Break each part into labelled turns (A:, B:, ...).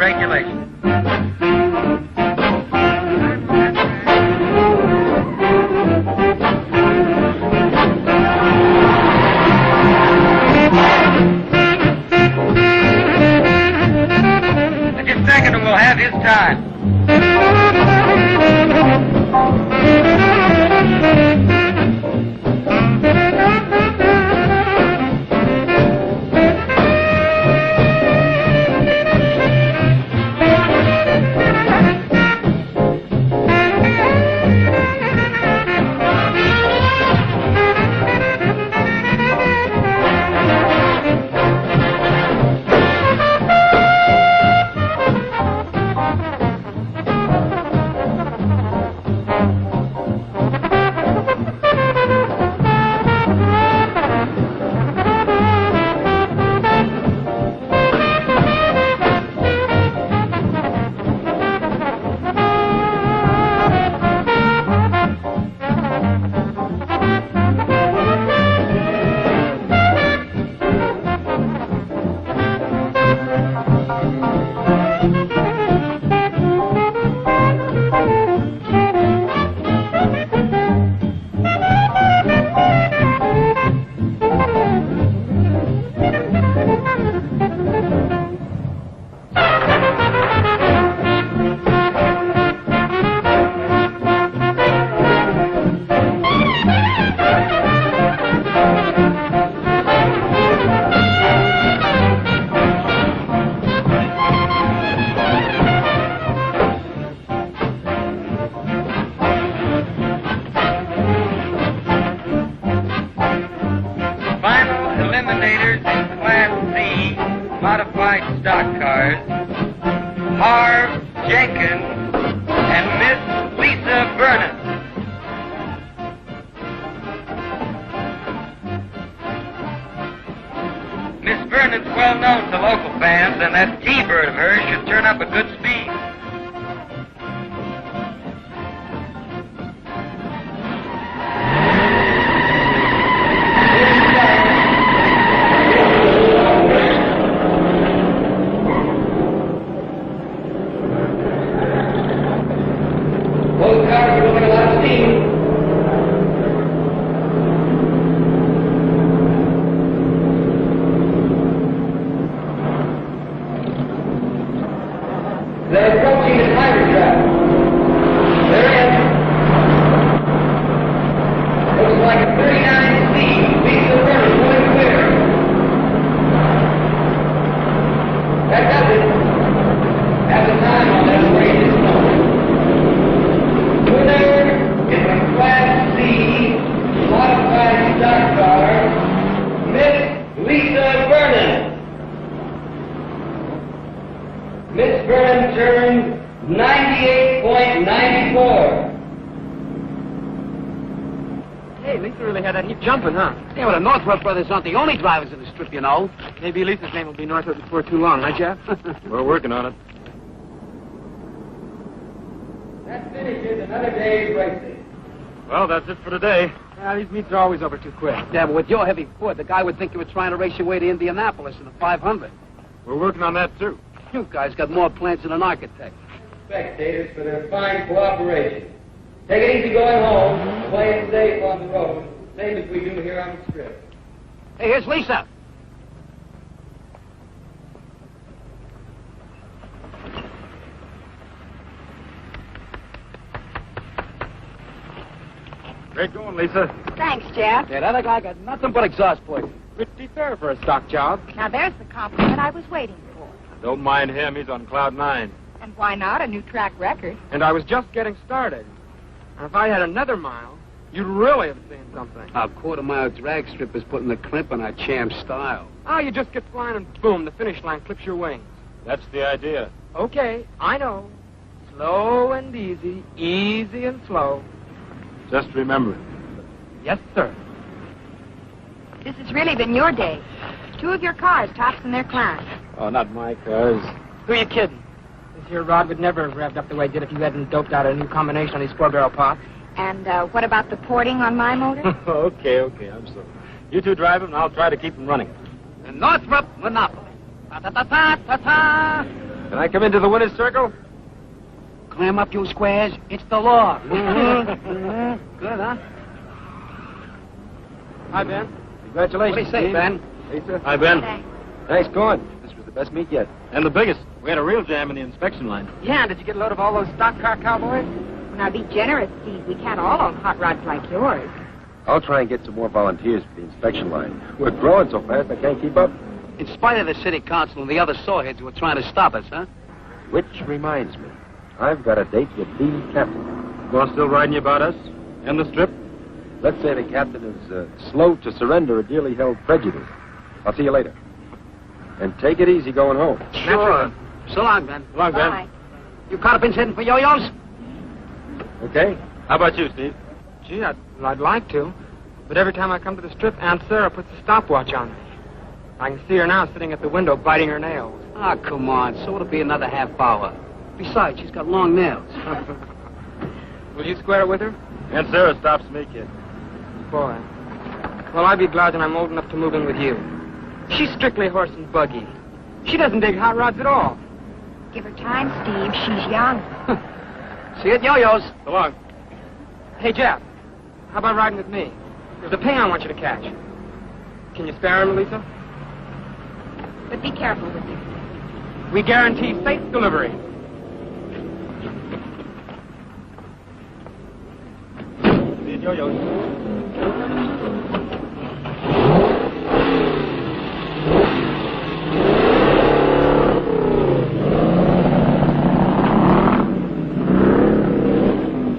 A: regulations. Just a second and we'll have his time.
B: Brothers aren't the only drivers in the strip, you know.
C: Maybe Lisa's name will be Northwood before too long, huh, Jeff?
D: We're working on it.
A: That finishes another day's racing.
D: Well, that's it for today.
C: Yeah, these meets are always over too quick.
B: Yeah, but with your heavy Ford, the guy would think you were trying to race your way to Indianapolis in a 500.
D: We're working on that, too.
B: You guys got more plans than an architect.
A: Spectators for their fine cooperation. Take it easy going home. Play it safe on the road. Same as we do here on the strip.
B: Hey, here's Lisa.
D: Great going, Lisa.
E: Thanks, Jeff.
B: Yeah, that other guy got nothing but exhaust poison.
C: Pretty fair for a stock job.
E: Now, there's the compliment I was waiting for.
D: Don't mind him. He's on cloud nine.
E: And why not? A new track record.
C: And I was just getting started. And if I had another mile, you'd really have seen something.
B: Our quarter-mile drag strip is putting the crimp on our champ style.
C: Oh, you just get flying and boom, the finish line clips your wings.
D: That's the idea.
C: Okay, I know. Slow and easy, easy and slow.
D: Just remember it.
C: Yes, sir.
E: This has really been your day. 2 of your cars tops in their class.
D: Oh, not my cars.
C: Who are you kidding? This here rod would never have revved up the way it did if you hadn't doped out a new combination on these 4-barrel pots.
E: And what about the porting on my motor?
D: Okay, I'm sorry. You two drive them, and I'll try to keep them running.
B: The Northrop Monopoly. Ta-ta-ta-ta-ta-ta.
F: Can I come into the winner's circle?
B: Clam up, you squares. It's the law. Good, huh?
C: Hi, Ben.
F: Congratulations.
B: What do you say,
F: Steve.
B: Ben?
F: Lisa.
D: Hi, Ben.
E: Thanks.
F: Nice going. This was the best meet yet.
D: And the biggest. We had a real jam in the inspection line.
C: Yeah, did you get a load of all those stock car cowboys?
E: Now, be generous, Steve. We can't all own hot rods like yours.
F: I'll try and get some more volunteers for the inspection line. We're growing so fast I can't keep up.
B: In spite of the city council and the other sawheads who are trying to stop us, huh?
F: Which reminds me, I've got a date with the captain.
D: Boss still writing you about us? And the strip?
F: Let's say the captain is slow to surrender a dearly held prejudice. I'll see you later. And take it easy going home.
B: Sure. So long, Ben.
D: So long, Ben.
E: Bye.
B: You carpins heading for yo-yos?
F: Okay?
D: How about you, Steve?
C: Gee, I'd like to. But every time I come to the strip, Aunt Sarah puts a stopwatch on me. I can see her now sitting at the window biting her nails.
B: Ah, come on. So it'll be another half hour. Besides, she's got long nails.
C: Will you square it with her?
D: Aunt Sarah stops me, kid.
C: Boy. Well, I'd be glad when I'm old enough to move in with you. She's strictly horse and buggy. She doesn't dig hot rods at all.
E: Give her time, Steve. She's young.
B: See you at yo-yos.
D: So long.
C: Hey, Jeff, how about riding with me? There's a ping I want you to catch. Can you spare him, Lisa?
E: But be careful with it.
C: We guarantee safe delivery.
D: See you at yo-yos.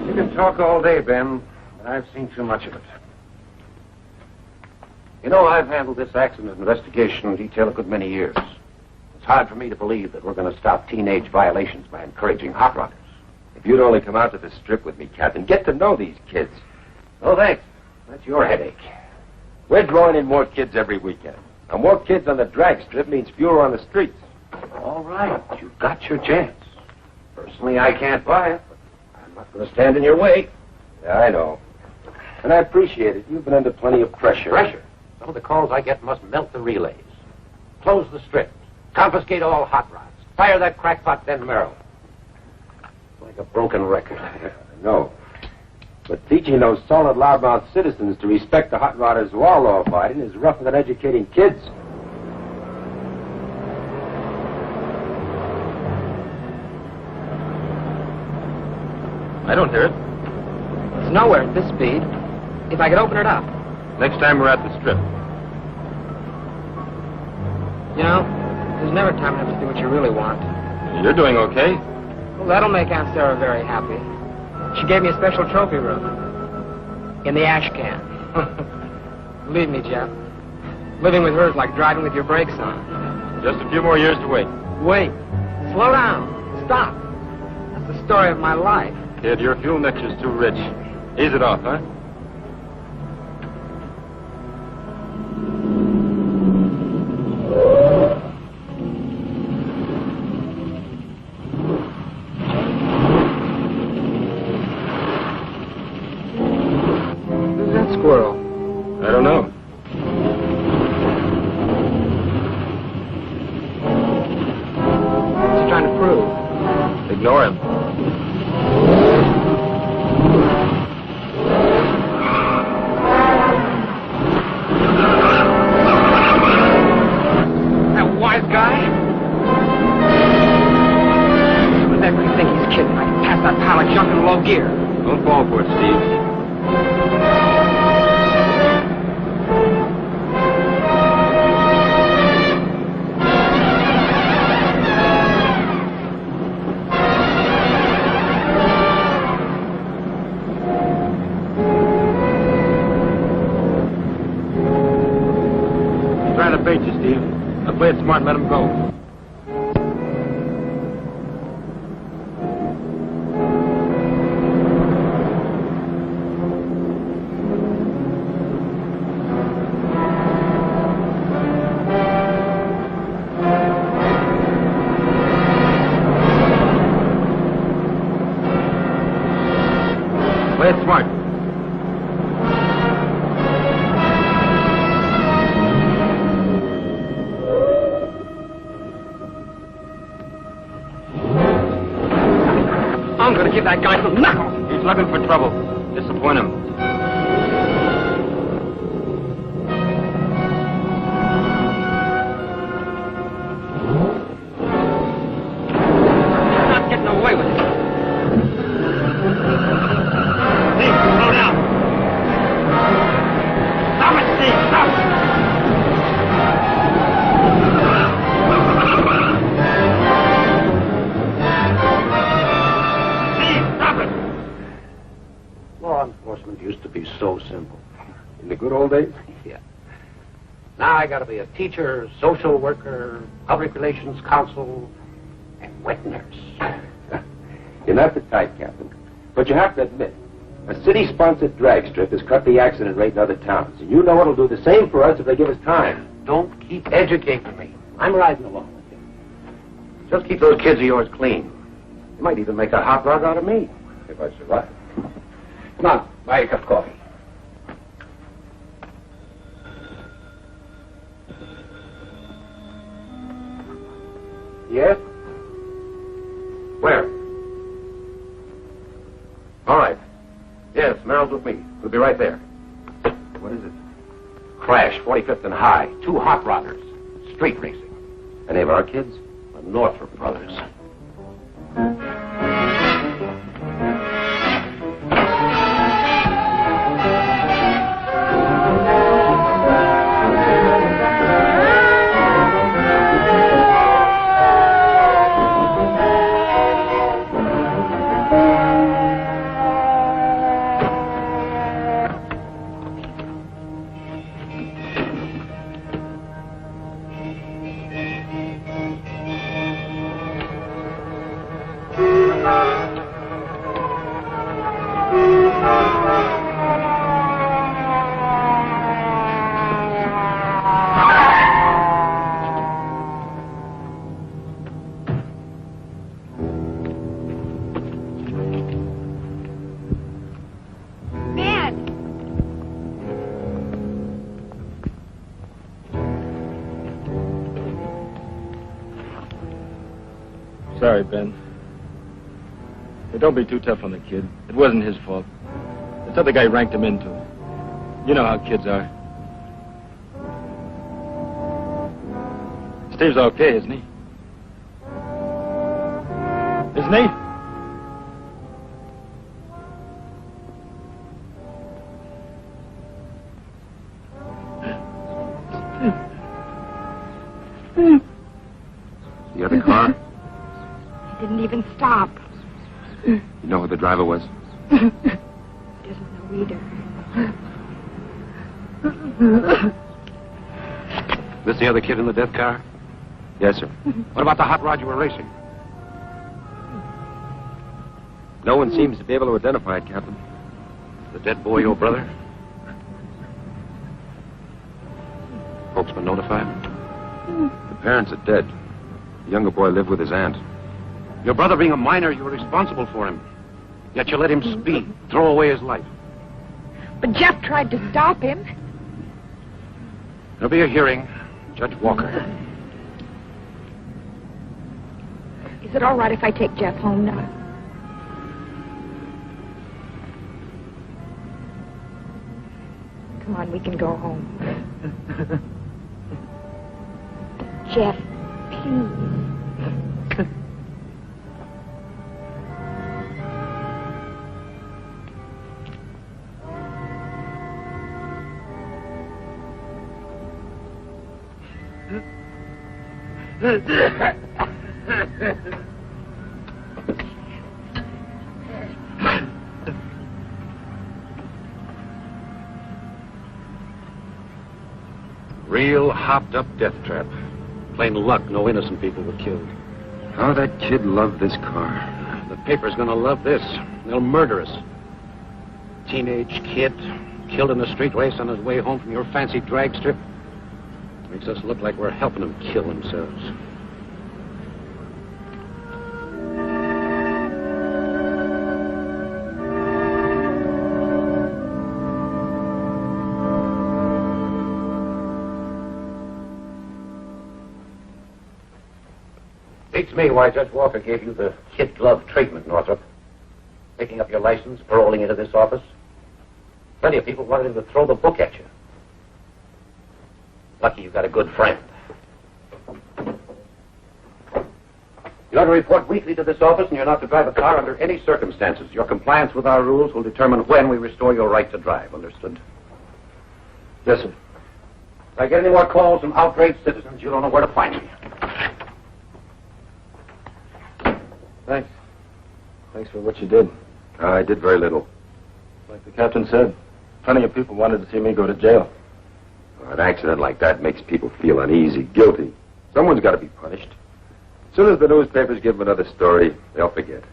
G: You can talk all day, Ben, but I've seen too much of it. You know, I've handled this accident investigation detail a good many years. It's hard for me to believe that we're going to stop teenage violations by encouraging hot rodders.
F: If you'd only come out to the strip with me, Captain, get to know these kids.
G: Oh, thanks. That's your headache.
F: We're drawing in more kids every weekend. Now, more kids on the drag strip means fewer on the streets.
G: All right, you've got your chance. Personally, I can't buy it, but I'm not going to stand in your way.
F: Yeah, I know. And I appreciate it. You've been under plenty of pressure.
G: Pressure? Some of the calls I get must melt the relays. Close the strip. Confiscate all hot rods. Fire that crackpot Ben Merrill. Like a broken record.
F: No. But teaching those solid, loudmouth citizens to respect the hot rodders who are law-abiding is rougher than educating kids.
D: I don't hear it.
C: It's nowhere at this speed. If I could open it up.
D: Next time we're at the strip.
C: You know, there's never time enough to do what you really want.
D: You're doing okay.
C: Well, that'll make Aunt Sarah very happy. She gave me a special trophy room. In the ash can. Believe me, Jeff. Living with her is like driving with your brakes on.
D: Just a few more years to wait.
C: Wait. Slow down. Stop. That's the story of my life.
D: Kid, your fuel mixture's too rich. Ease it off, huh?
C: Who's that squirrel?
D: I don't know.
C: What's he trying to prove?
D: Ignore him.
C: That wise guy? Whatever you think he's kidding, I can pass that pile of junk in low gear.
D: Don't fall for it, Steve. He's trying to bait you, Steve. Now play it smart and let him go. Play it smart.
C: give that guy some knuckles.
D: He's looking for trouble. Disappoint him.
C: Not getting away with it. Steve, slow down. Stop it, Steve, stop it.
G: Law enforcement used to be so simple.
F: In the good old days?
G: Yeah. Now I gotta be a teacher, social worker, public relations counsel, and wet nurse.
F: You're not the type, Captain. But you have to admit, a city-sponsored drag strip has cut the accident rate in other towns. And you know it'll do the same for us if they give us time.
G: Don't keep educating me. I'm riding along with you. Just keep those kids of yours clean. You might even make a hot rod out of me, if I survive. Come on, buy a cup of coffee. Yes? Where? All right. Yes, Merrill's with me. We'll be right there.
F: What is it?
G: Crash, 45th and High. 2 hot rodders. Street racing.
F: Any of our kids?
G: The Northrop brothers.
D: Sorry, Ben. Hey, don't be too tough on the kid. It wasn't his fault. This other guy ranked him into it. You know how kids are. Steve's okay, isn't he? Isn't he?
F: The other car?
E: He didn't even stop.
F: You know who the driver was?
E: He doesn't know either.
G: This the other kid in the death car?
F: Yes, sir.
G: What about the hot rod you were racing?
F: No one seems to be able to identify it, Captain.
G: The dead boy your brother? Folks been notified?
F: The parents are dead. The younger boy lived with his aunt.
G: Your brother being a minor, you were responsible for him. Yet you let him speed, throw away his life.
E: But Jeff tried to stop him.
G: There'll be a hearing. Judge Walker.
E: Is it all right if I take Jeff home now? Come on, we can go home. Jeff, please.
G: Real hopped-up death trap. Plain luck, no innocent people were killed.
F: How that kid loved this car.
G: The paper's gonna love this. They'll murder us. Teenage kid, killed in a street race on his way home from your fancy drag strip. Makes us look like we're helping him kill themselves. Beats me why Judge Walker gave you the kid glove treatment, Northrop. picking up your license, paroling into this office. Plenty of people wanted him to throw the book at you. Lucky you got a good friend. You are to report weekly to this office, and you're not to drive a car under any circumstances. Your compliance with our rules will determine when we restore your right to drive. Understood?
D: Yes, sir.
G: If I get any more calls from outraged citizens, you don't know where to find me.
D: Thanks. Thanks for what you did.
F: I did very little.
D: Like the captain said, plenty of people wanted to see me go to jail.
F: An accident like that makes people feel uneasy, guilty. Someone's got to be punished. As soon as the newspapers give them another story, they'll forget.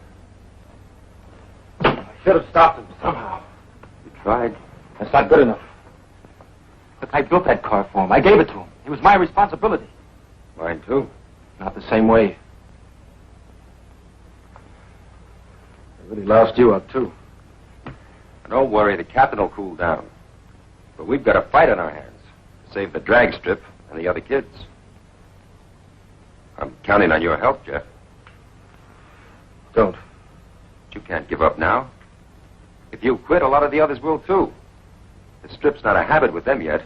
D: I should have stopped him somehow.
F: You tried?
D: That's not good enough. Look, I built that car for him. I gave it to him. It was my responsibility.
F: Mine, too.
D: Not the same way. I really loused you up, too.
F: Don't worry, the captain will cool down. But we've got a fight on our hands to save the drag strip and the other kids. I'm counting on your help, Jeff.
D: Don't.
F: But you can't give up now. If you quit, a lot of the others will, too. The strip's not a habit with them yet.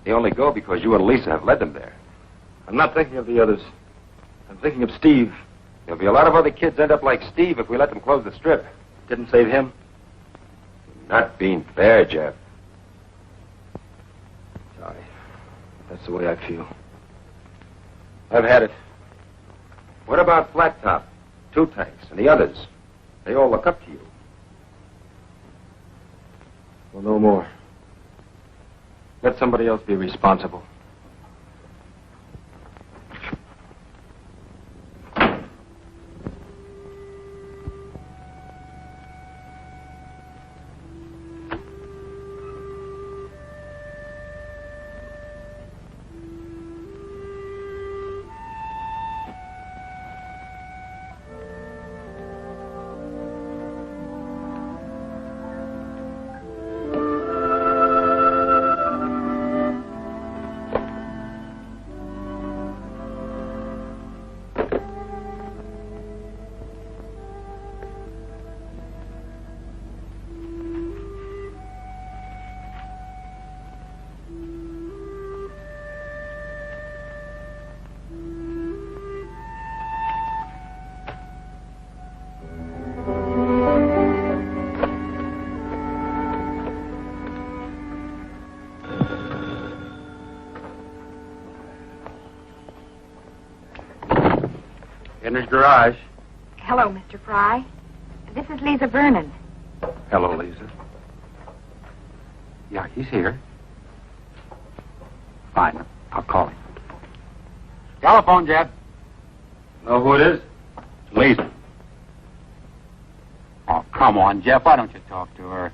F: They only go because you and Lisa have led them there.
D: I'm not thinking of the others. I'm thinking of Steve.
F: There'll be a lot of other kids end up like Steve if we let them close the strip.
D: Didn't save him.
F: Not being fair, Jeff.
D: Sorry. That's the way I feel. I've had it.
F: What about Flat Top, Two Tanks, and the others? They all look up to you.
D: Well, no more. Let somebody else be responsible.
G: In his garage.
E: Hello, Mr. Fry. This is Lisa Vernon.
G: Hello, Lisa. Yeah, he's here. Fine. I'll call him. Telephone, Jeff.
D: Know who it is?
G: Lisa. Oh, come on, Jeff. Why don't you talk to her?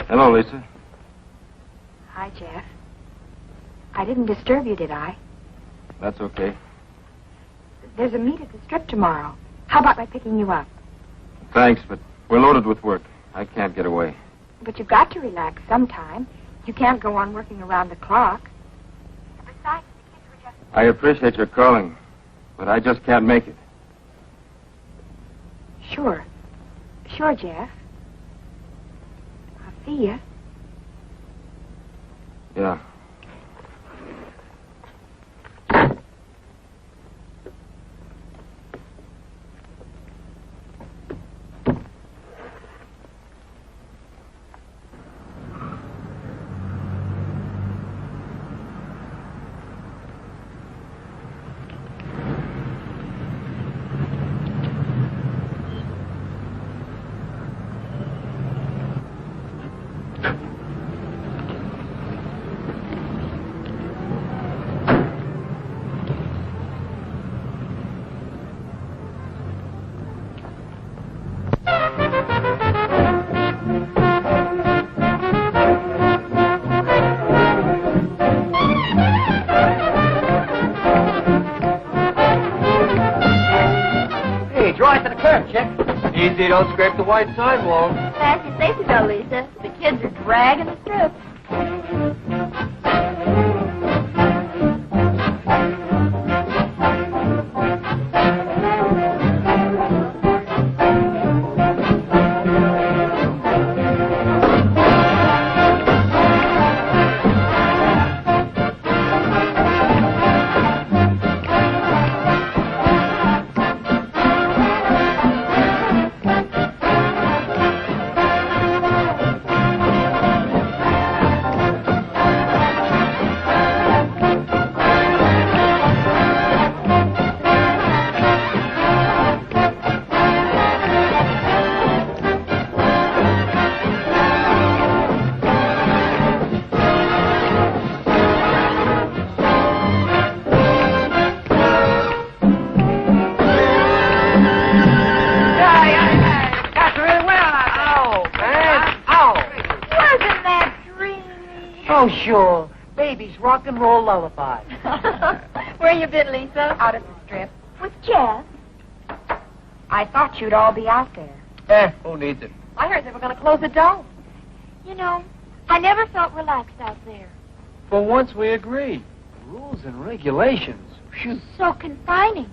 D: Hello, Lisa.
E: Hi, Jeff. I didn't disturb you, did I?
D: That's okay.
E: There's a meet at the strip tomorrow. How about my picking you up?
D: Thanks, but we're loaded with work. I can't get away.
E: But you've got to relax sometime. You can't go on working around the clock. Besides, the kids were just...
D: I appreciate your calling, but I just can't make it.
E: Sure. Sure, Jeff. I'll see you.
D: Yeah.
C: Easy, don't scrape the white sidewalk.
H: Fast and safe to go, Lisa. The kids are dragging the strip.
B: Oh, sure. Baby's rock and roll lullaby.
E: Where you been, Lisa? Out at the strip. With Jeff. I thought you'd all be out there.
H: Who needs it?
E: I heard they were going to close the dome. You know, I never felt relaxed out there.
H: For once we agree. Rules and regulations. Phew.
E: So confining.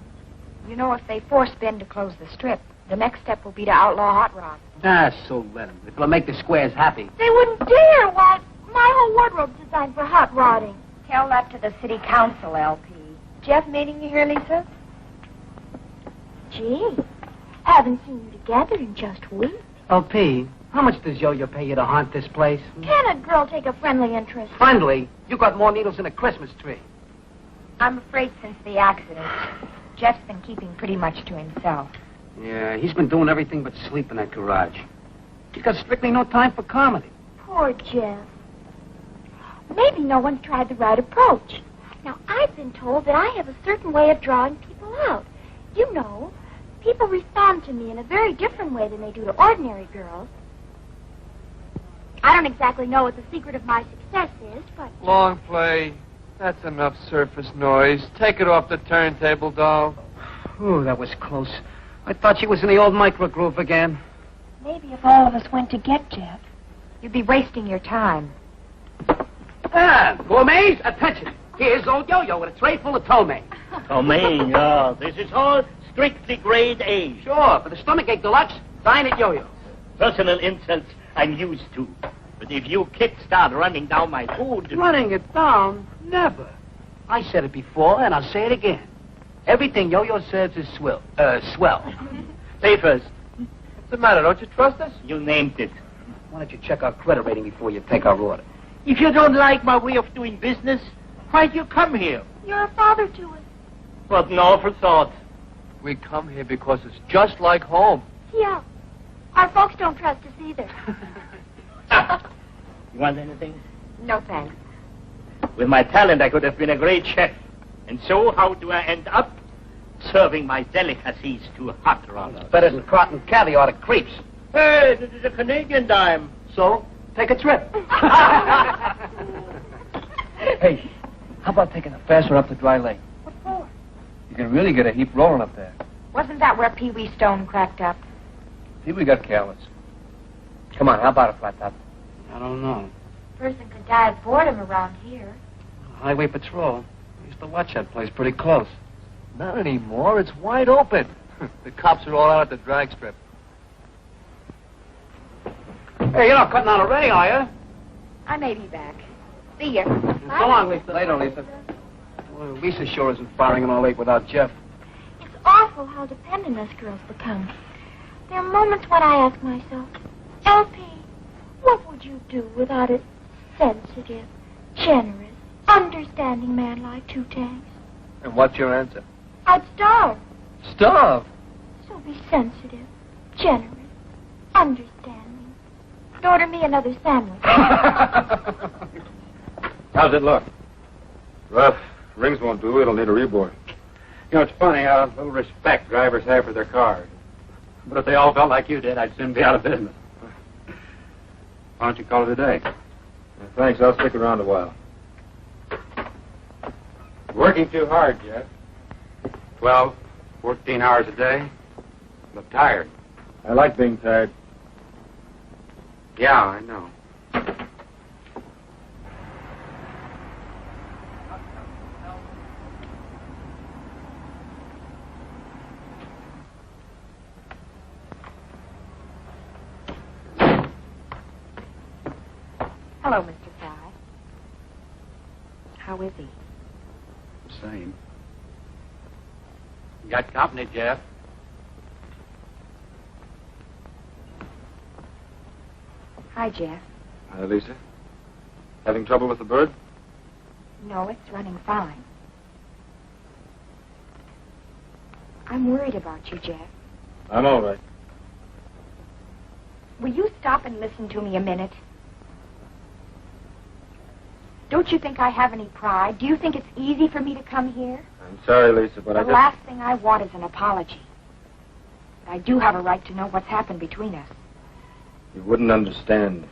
E: You know, if they force Ben to close the strip, the next step will be to outlaw hot rods.
B: So let them. It'll make the squares happy.
E: They wouldn't dare, Walt. My whole wardrobe's designed for hot rodding. Tell that to the city council, LP. Jeff meeting you here, Lisa? Gee, haven't seen you together in just weeks.
B: LP, how much does Yo-Yo pay you to haunt this place?
E: Can a girl take a friendly interest?
B: Friendly? You got more needles than a Christmas tree.
E: I'm afraid since the accident, Jeff's been keeping pretty much to himself.
B: Yeah, he's been doing everything but sleep in that garage. He's got strictly no time for comedy.
E: Poor Jeff. Maybe no one's tried the right approach. Now, I've been told that I have a certain way of drawing people out. You know, people respond to me in a very different way than they do to ordinary girls. I don't exactly know what the secret of my success is, but...
H: Long play. That's enough surface noise. Take it off the turntable, doll.
B: Ooh, that was close. I thought she was in the old microgroove again.
E: Maybe if all of us went to get Jeff, you'd be wasting your time.
B: Gourmets, attention. Here's old Yo-Yo with a tray full of ptomaine.
I: Ptomaine, this is all strictly grade A.
B: Sure, for the stomachache deluxe, dine at Yo-Yo.
I: Personal insults I'm used to. But if you kids start running down my food...
B: Running it down? Never. I said it before, and I'll say it again. Everything Yo-Yo says is swell.
I: Say first.
H: What's the matter? Don't you trust us?
I: You named it.
B: Why don't you check our credit rating before you take our order?
I: If you don't like my way of doing business, why'd you come here?
E: You're a father to us.
I: What an awful thought.
H: We come here because it's just like home.
E: Yeah. Our folks don't trust us either.
I: You want anything?
E: No, thanks.
I: With my talent, I could have been a great chef. And so, how do I end up? Serving my delicacies to hot rodders.
B: Better than cotton caviar to creeps.
I: Hey, this is a Canadian dime.
B: So, take a trip.
H: Hey, how about taking a fast one up to Dry Lake?
E: What for?
H: You can really get a heap rolling up there.
E: Wasn't that where Pee Wee Stone cracked up?
H: See, we got careless. Come on, how about a flat top?
B: I don't know.
E: Person could die of boredom around here.
B: Highway Patrol. I used to watch that place pretty close.
H: Not anymore. It's wide open. The cops are all out at the drag strip.
B: Hey, you're not cutting out already, are you?
E: I may be back. See ya.
B: So long, Lisa.
H: Later, Lisa.
B: Well, Lisa sure isn't firing in all late without Jeff.
E: It's awful how dependent us girls become. There are moments when I ask myself, LP, what would you do without a sensitive, generous, understanding man like Two Tanks?
H: And what's your answer?
E: I'd starve.
H: Starve?
E: So be sensitive, generous, understanding. Order me another sandwich.
D: How's it look? Rough. Rings won't do. It'll need a reboard. You know, it's funny how little respect drivers have for their cars. But if they all felt like you did, I'd soon be out of business. Why don't you call it a day? Thanks. I'll stick around a while. Working too hard, Jeff. 12, 14 hours a day. Look tired. I like being tired. Yeah, I know.
E: Hello, Mr. Fry. How is he?
D: The same. You got company, Jeff.
E: Hi, Jeff.
D: Hi, Lisa. Having trouble with the bird?
E: No, it's running fine. I'm worried about you, Jeff.
D: I'm all right.
E: Will you stop and listen to me a minute? Don't you think I have any pride? Do you think it's easy for me to come here?
D: I'm sorry, Lisa, but
E: The last thing I want is an apology. But I do have a right to know what's happened between us.
D: You wouldn't understand.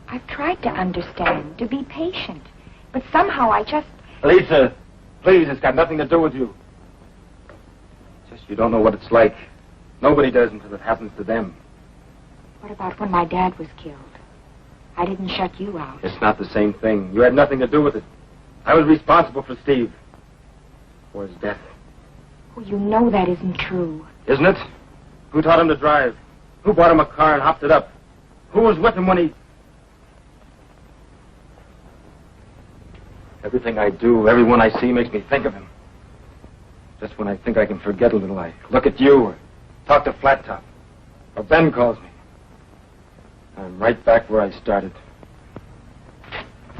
E: I've tried to understand, to be patient. But somehow I just...
F: Lisa, please, it's got nothing to do with you. Just you don't know what it's like. Nobody does until it happens to them.
E: What about when my dad was killed? I didn't shut you out.
F: It's not the same thing. You had nothing to do with it. I was responsible for Steve. For his death.
E: Well, you know that isn't true.
F: Isn't it? Who taught him to drive? Who bought him a car and hopped it up? Who was with him when he... Everything I do, everyone I see makes me think of him. Just when I think I can forget a little, I look at you or talk to Flat Top. Or Ben calls me. I'm right back where I started.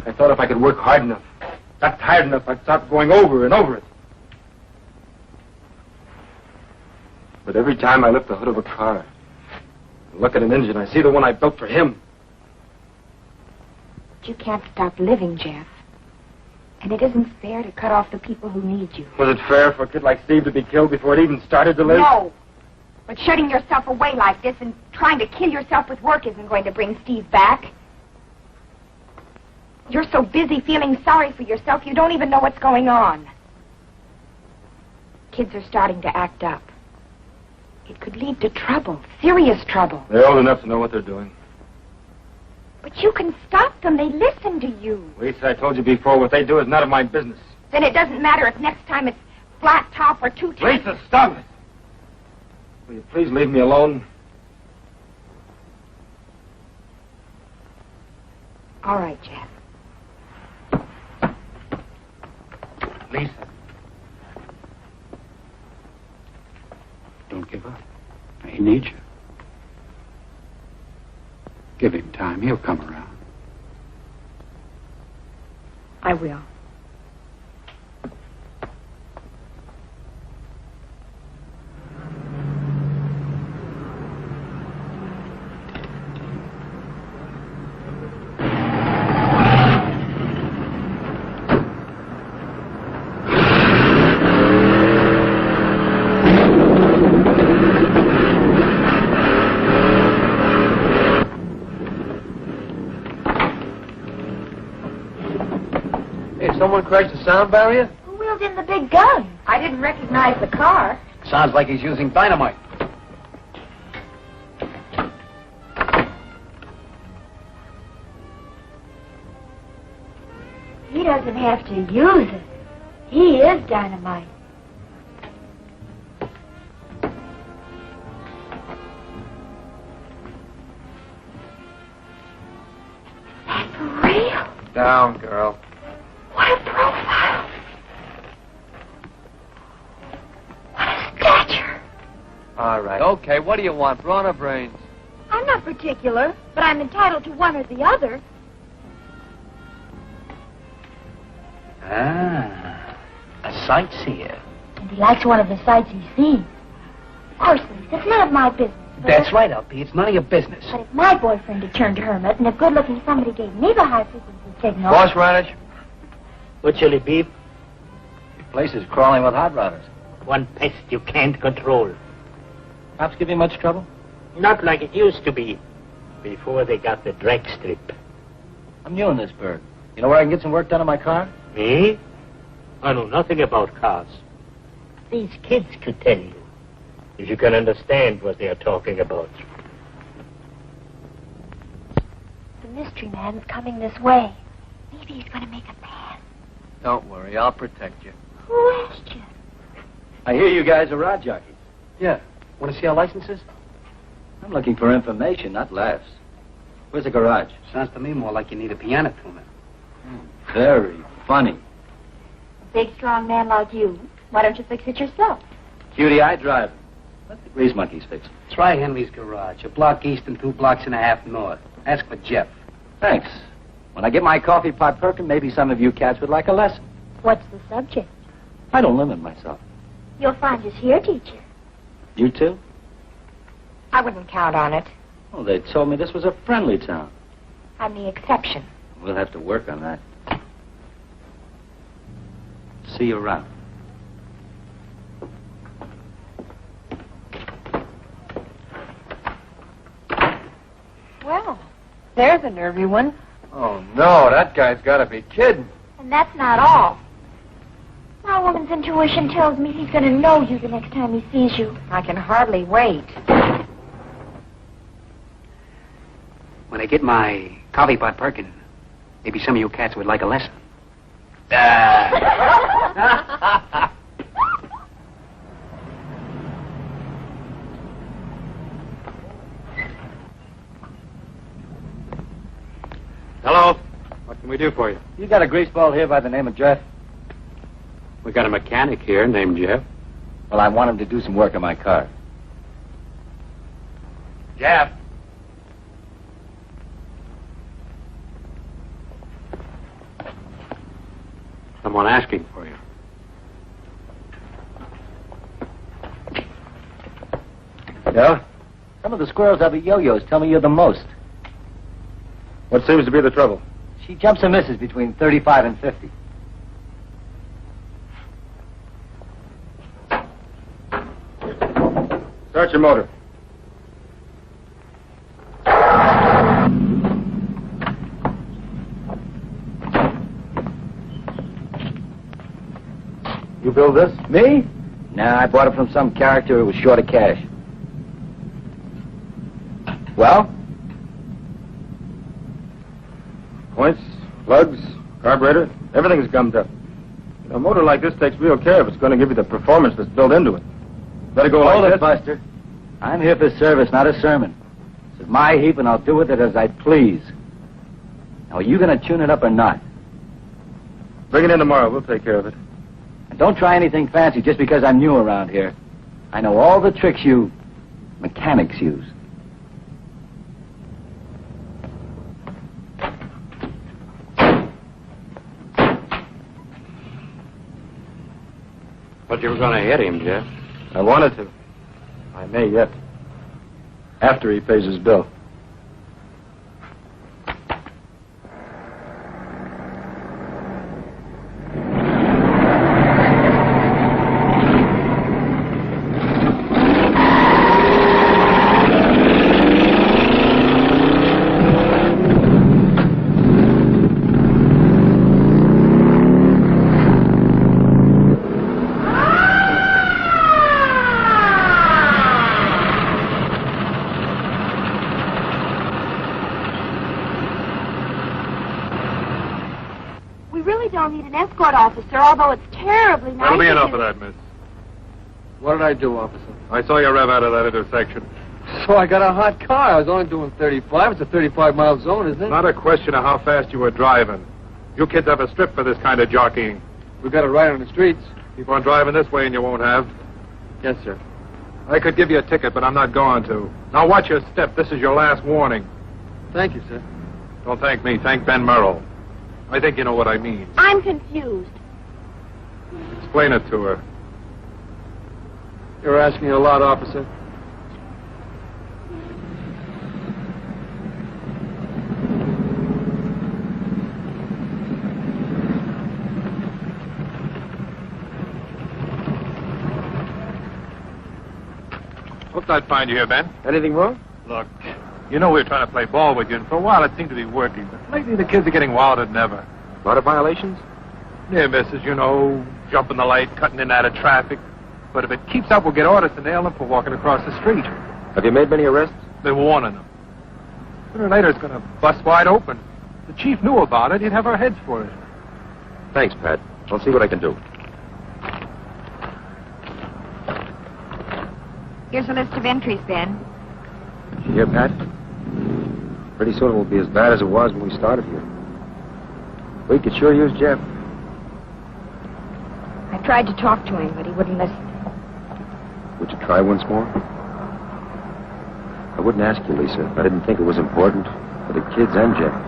F: I thought if I could work hard enough, got tired enough, I'd stop going over and over it. But every time I lift the hood of a car and look at an engine, I see the one I built for him.
E: But you can't stop living, Jeff. And it isn't fair to cut off the people who need you.
F: Was it fair for a kid like Steve to be killed before it even started to live?
E: No. But shutting yourself away like this and trying to kill yourself with work isn't going to bring Steve back. You're so busy feeling sorry for yourself, you don't even know what's going on. Kids are starting to act up. It could lead to trouble, serious trouble.
F: They're old enough to know what they're doing.
E: But you can stop them. They listen to you.
F: Lisa, I told you before, what they do is none of my business.
E: Then it doesn't matter if next time it's flat top or two top.
F: Lisa, stop it! Will you please leave me alone?
E: All right, Jeff.
B: Lisa. Don't give up. He needs you. Give him time. He'll come around.
E: I will.
H: Someone crashed the sound barrier?
E: Who wheeled in the big gun? I didn't recognize the car.
B: Sounds like he's using dynamite.
E: He doesn't have to use it. He is dynamite. That's real.
H: Down, girl.
E: What a profile. What a stature.
H: All right. Okay, what do you want, brawn or brains?
E: I'm not particular, but I'm entitled to one or the other.
B: Ah, a sightseer.
E: And he likes one of the sights he's seen. Of course, Lisa, it's none of my business.
B: That's right, LP. It's none of your business.
E: But if my boyfriend had turned hermit and if good-looking somebody gave me the high-frequency signal...
H: Horseradish?
I: What shall it be?
B: The place is crawling with hot rodders.
I: One pest you can't control.
B: Cops give you much trouble?
I: Not like it used to be before they got the drag strip.
B: I'm new in this burg. You know where I can get some work done on my car?
I: Me? I know nothing about cars. These kids could tell you, if you can understand what they are talking about.
E: The mystery man's coming this way. Maybe he's going to make a pass.
H: Don't worry, I'll protect you.
E: Who asked you?
B: I hear you guys are rod jockeys. Yeah. Want to see our licenses? I'm looking for information, not laughs. Where's the garage? Sounds to me more like you need a piano tuner. Very funny.
E: A big, strong man like you. Why don't you fix it yourself?
B: Cutie, I drive. Let the grease monkeys fix it. Try Henry's garage. A block east and 2 blocks and a half north. Ask for Jeff. Thanks. When I get my coffee pot perking, maybe some of you cats would like a lesson.
E: What's the subject?
B: I don't limit myself.
E: You'll find us here, teacher.
B: You too?
E: I wouldn't count on it.
B: Oh, they told me this was a friendly town.
E: I'm the exception.
B: We'll have to work on that. See you around.
E: Well,
J: There's a nervy one.
D: Oh, no, that guy's got to be kidding.
E: And that's not all. My woman's intuition tells me he's going to know you the next time he sees you.
J: I can hardly wait.
B: When I get my coffee pot perking, maybe some of you cats would like a lesson.
D: Hello. What can we do for you?
B: You got a greaseball here by the name of Jeff?
G: We got a mechanic here named Jeff.
B: Well, I want him to do some work on my car.
D: Jeff.
G: Someone asking for you.
D: Yeah?
B: Some of the squirrels have yo-yos tell me you're the most.
D: What seems to be the trouble?
B: She jumps and misses between 35 and 50.
D: Start your motor. You build this?
B: Me? Nah, I bought it from some character who was short of cash. Well?
D: Points, lugs, carburetor, everything's gummed up. A motor like this takes real care if it's going to give you the performance that's built into it. Let it go
B: Hold
D: like
B: it,
D: this.
B: Buster. I'm here for service, not a sermon. This is my heap, and I'll do with it as I please. Now, are you going to tune it up or not?
D: Bring it in tomorrow. We'll take care of it.
B: And don't try anything fancy just because I'm new around here. I know all the tricks you mechanics use.
G: Thought you were going to hit him, Jeff.
D: I wanted to. I may yet. After he pays his bill.
E: Escort officer, although it's terribly nice.
D: That'll be enough of that, miss.
H: What did I do, officer?
D: I saw you rev out of that intersection.
H: So I got a hot car. I was only doing 35. It's a 35-mile zone, isn't it?
D: Not a question of how fast you were driving. You kids have a strip for this kind of jockeying.
H: We got it right on the streets.
D: Keep on driving this way and you won't have.
H: Yes, sir.
D: I could give you a ticket, but I'm not going to. Now watch your step. This is your last warning.
H: Thank you, sir.
D: Don't thank me. Thank Ben Merrill. I think you know what I mean.
E: I'm confused.
D: Explain it to her.
H: You're asking a lot, officer.
D: Hoped I'd find you here, Ben.
H: Anything wrong?
D: Look, you know we were trying to play ball with you, and for a while it seemed to be working, but lately the kids are getting wilder than ever.
F: A lot of violations?
D: Near misses, you know, jumping the light, cutting in and out of traffic. But if it keeps up, we'll get orders to nail them for walking across the street.
F: Have you made many arrests?
D: They're warning them. Sooner or later it's going to bust wide open. The chief knew about it. He'd have our heads for it.
F: Thanks, Pat. I'll see what I can do.
J: Here's a list of entries, Ben.
F: Did you hear, Pat? Pretty soon it will be as bad as it was when we started here. We could sure use Jeff.
J: I tried to talk to him, but he wouldn't listen.
F: Would you try once more? I wouldn't ask you, Lisa. I didn't think it was important for the kids and Jeff.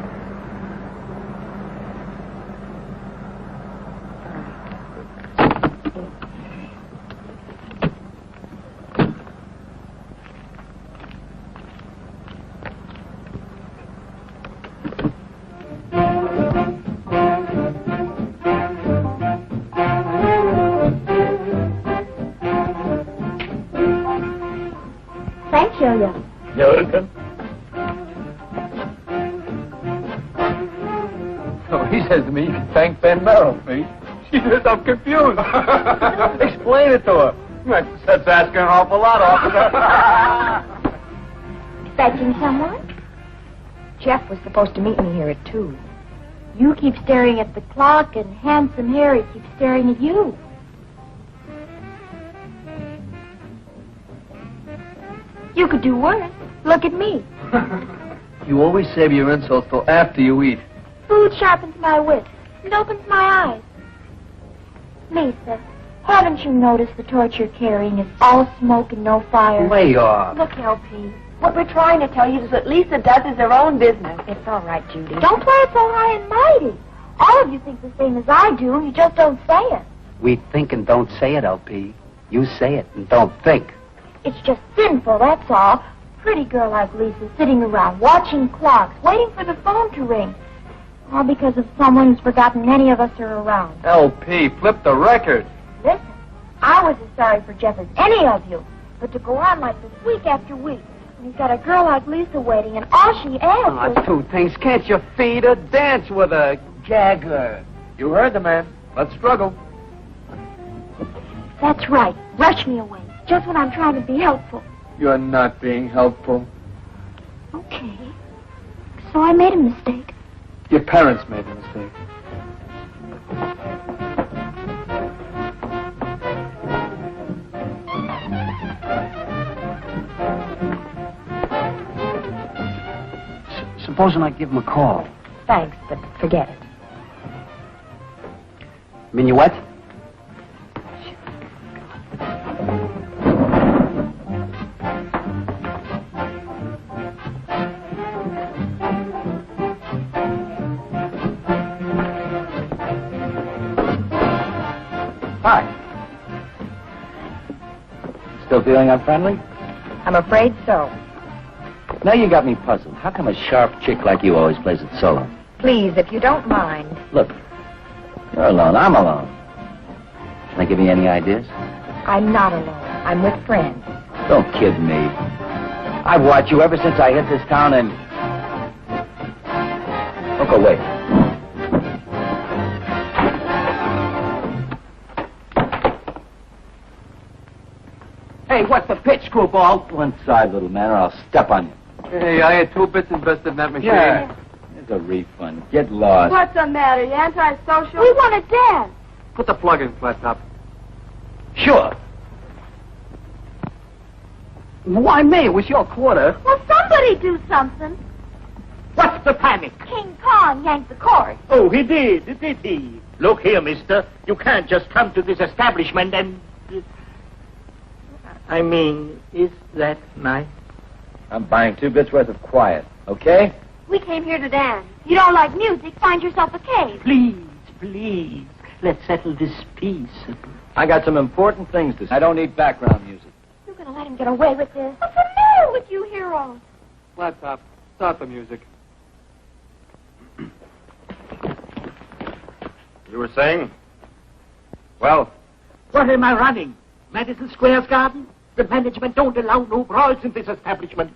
E: Thanks, Yo-Yo.
I: You're welcome.
H: says to me, you can thank Ben Merrill, Pete. She says, I'm confused. Explain it to her. That's asking an awful lot, officer.
E: Fetching someone?
J: Jeff was supposed to meet me here at 2.
E: You keep staring at the clock, and Handsome Harry keeps staring at you. You could do worse. Look at me.
H: You always save your insults till after you eat.
E: Food sharpens my wit. It opens my eyes. Lisa, haven't you noticed the torch you're carrying is all smoke and no fire?
B: Way off.
E: Look, LP.
J: What we're trying to tell you is what Lisa does is her own business. It's all right, Judy.
E: Don't play it so high and mighty. All of you think the same as I do. You just don't say it.
B: We think and don't say it, LP. You say it and don't think.
E: It's just sinful, that's all. Pretty girl like Lisa sitting around watching clocks, waiting for the phone to ring. All because of someone who's forgotten any of us are around.
H: LP, flip the record.
E: Listen, I was as sorry for Jeff as any of you. But to go on like this week after week, when he's got a girl like Lisa waiting and all she asks is...
H: Two things. Can't you feed her? Dance with her. Gag her. You heard the man. Let's struggle.
E: That's right. Rush me away. Just when I'm trying to be helpful.
H: You're not being helpful.
E: Okay. So I made a mistake.
H: Your parents made a mistake.
B: Supposing I give him a call.
J: Thanks, but forget it.
B: Minuet? Hi. Still feeling unfriendly?
J: I'm afraid so.
B: Now you got me puzzled. How come a sharp chick like you always plays it solo?
J: Please, if you don't mind.
B: Look, you're alone. I'm alone. Can I give you any ideas?
J: I'm not alone. I'm with friends.
B: Don't kid me. I've watched you ever since I hit this town and... Look away.
H: Hey, what's the pitch, screwball?
B: One side, little man, or I'll step on you.
H: Hey, I had 2 bits invested in that machine.
B: Yeah. There's a refund. Get lost.
E: What's the matter? You antisocial? We want to dance.
H: Put the plug in, Flat Top.
B: Sure.
H: Why me? It was your quarter.
E: Well, somebody do something.
I: What's the panic?
E: King Kong yanked the cord.
I: Oh, he did he? Look here, mister. You can't just come to this establishment and... I mean, is that nice?
B: I'm buying 2 bits worth of quiet, okay?
E: We came here to dance. You don't like music, find yourself a cave.
I: Please. Let's settle this peace.
B: I got some important things to say. I don't need background music.
E: You're going to let him get away with this? What's the matter with you heroes?
H: Flat Top, start the music.
D: You were saying? Well?
I: What am I running? Madison Square Garden? The management don't allow no brawls in this establishment.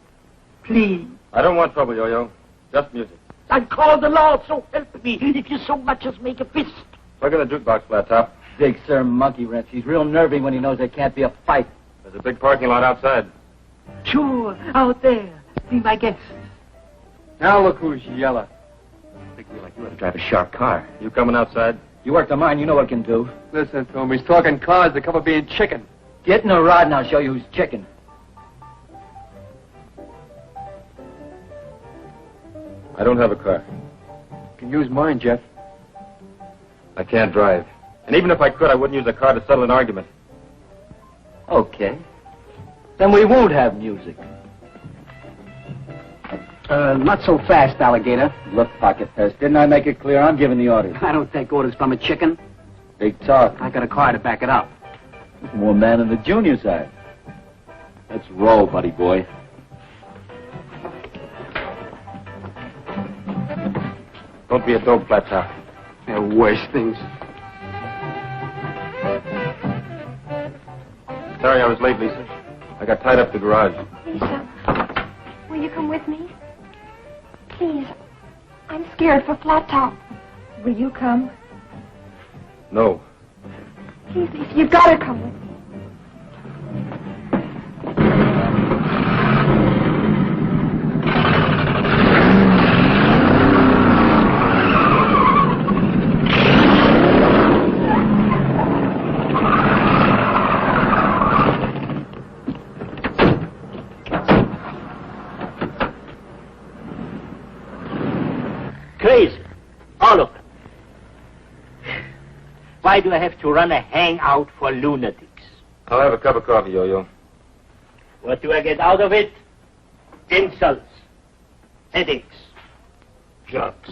I: Please.
D: I don't want trouble, Yo-Yo. Just music.
I: I'll call the law, so help me, if you so much as make a fist.
D: Plug in the jukebox, Flat Top.
B: Big Sir Monkey Wrench. He's real nervy when he knows there can't be a fight.
D: There's a big parking lot outside.
I: Sure, out there. Be my guest.
H: Now look who's yelling.
B: Think me like you ought to drive a sharp car.
D: You coming outside?
B: You work the mine, you know what it can do.
H: Listen to him. He's talking cars that come of being chicken.
B: Get in a rod and I'll show you who's chicken.
D: I don't have a car.
H: You can use mine, Jeff.
D: I can't drive. And even if I could, I wouldn't use a car to settle an argument.
B: Okay. Then we won't have music. Not so fast, alligator. Look, Pocket Pest, didn't I make it clear? I'm giving the orders.
K: I don't take orders from a chicken.
B: Big talk.
K: I got a car to back it up.
B: More man on the junior side. Let's roll, buddy boy.
D: Don't be a dope, Flat Top.
H: They're worse things.
D: Sorry I was late, Lisa. I got tied up at the garage.
E: Lisa, will you come with me? Please. I'm scared for Flat Top. Will you come?
F: No.
E: Please, Lisa, you've got to come with me.
I: Crazy. All of them. Why do I have to run a hangout for lunatics?
F: I'll have a cup of coffee, Yo-Yo.
I: What do I get out of it? Insults, headaches, drugs.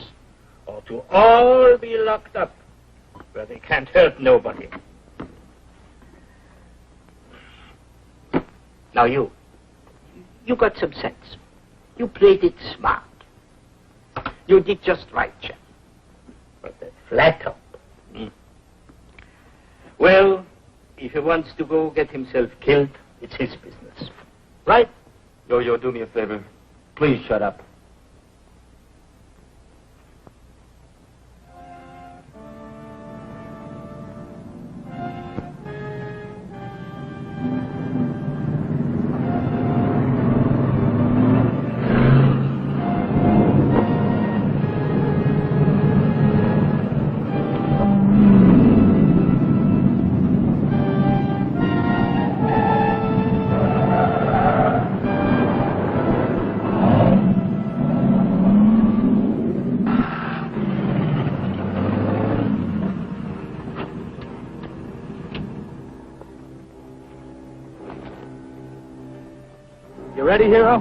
I: Or to all be locked up where they can't hurt nobody. Now you got some sense. You played it smart. You did just right, chap. But that flat top. Well, if he wants to go get himself killed, it's his business. Right?
F: Yo-Yo, do me a favor. Please shut up.
B: You ready, Hero?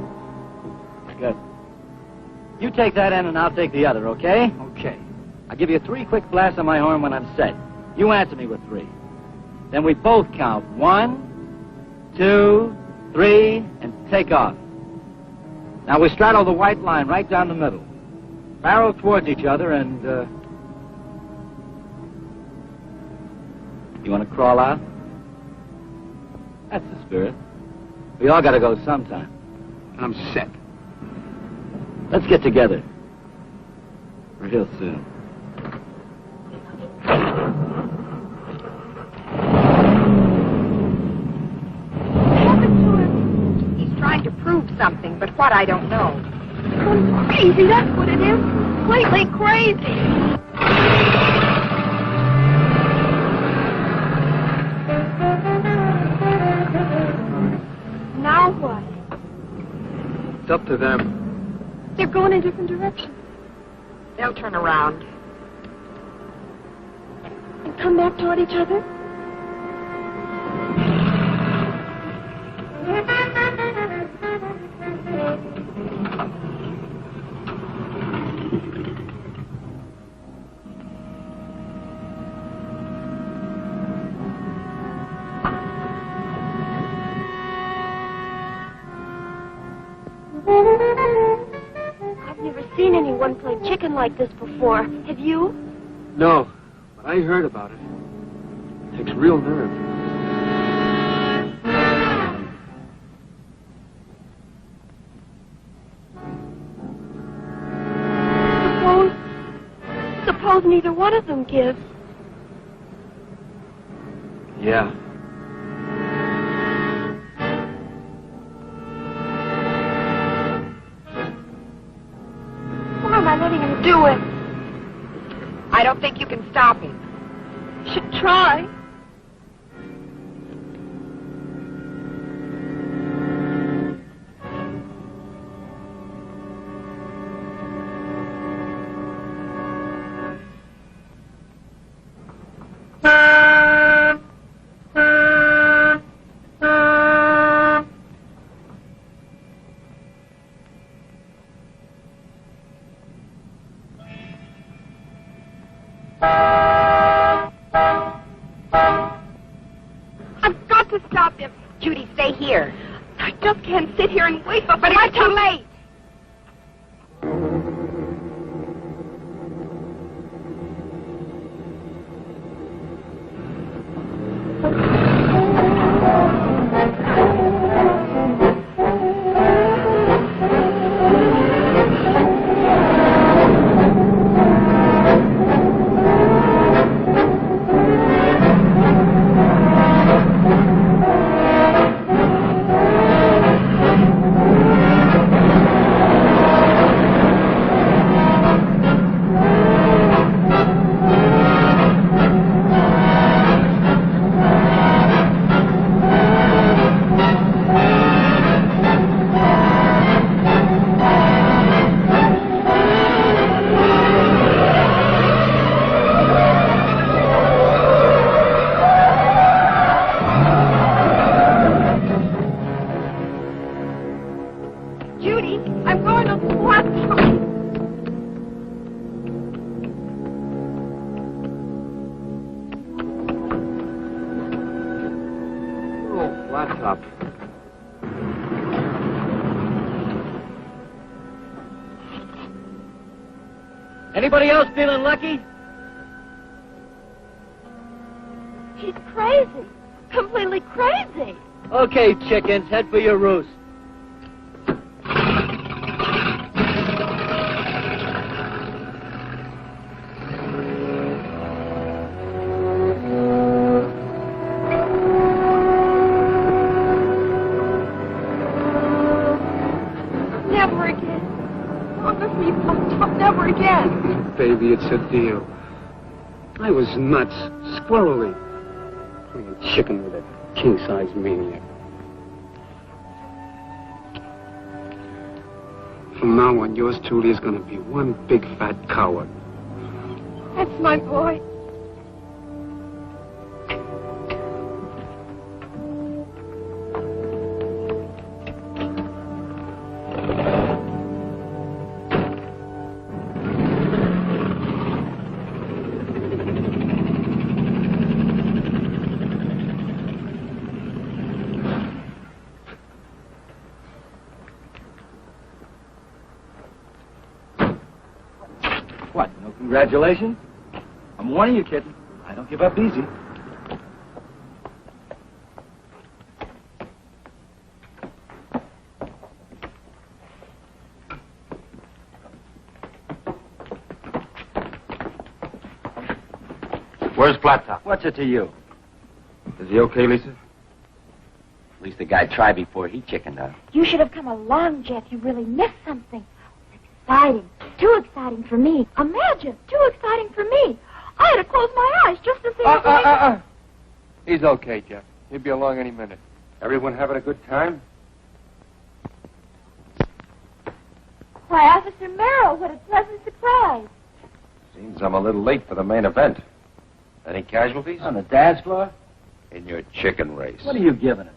B: Good. You take that end and I'll take the other, okay? Okay. I'll give you 3 quick blasts on my horn when I'm set. You answer me with 3. Then we both count 1, 2, 3, and take off. Now we straddle the white line right down the middle. Barrel towards each other and, You want to crawl out? That's the spirit. We all got to go sometime. I'm set. Let's get together. Real soon.
J: He's trying to prove something, but what I don't know.
E: Crazy, that's what it is. Completely crazy. Now what?
H: It's up to them.
E: They're going in different directions.
J: They'll turn around.
E: And come back toward each other? I've never seen anyone play chicken like this before. Have you?
H: No, but I heard about it. It takes real nerve.
E: Suppose neither one of them gives.
H: Yeah.
E: Why am I letting him do it?
J: I don't think you can stop him.
E: Should try.
J: Judy, stay here.
E: I just can't sit here and wait, but
J: it's too late.
K: flat top.
B: Anybody else feeling lucky?
E: He's crazy. Completely crazy.
B: Okay, chickens, head for your roost.
E: Never again. Look at me, Pop. Never again.
K: Baby, it's a deal. I was nuts, squirrely. A chicken with a king-size maniac. From now on, yours truly is going to be one big fat coward.
E: That's my boy.
B: What, no congratulations? I'm warning you, kitten. I don't give up easy.
F: Where's Flat Top?
B: What's it to you?
F: Is he okay, Lisa?
B: At least the guy tried before he chickened out.
E: You should have come along, Jeff. You really missed something. Exciting. Too exciting for me. Imagine. Too exciting for me. I had to close my eyes just to see
H: He's okay, Jeff. He'll be along any minute.
F: Everyone having a good time?
E: Why, Officer Merrill, what a pleasant surprise.
F: Seems I'm a little late for the main event. Any casualties?
B: On the dance floor?
F: In your chicken race.
B: What are you giving us?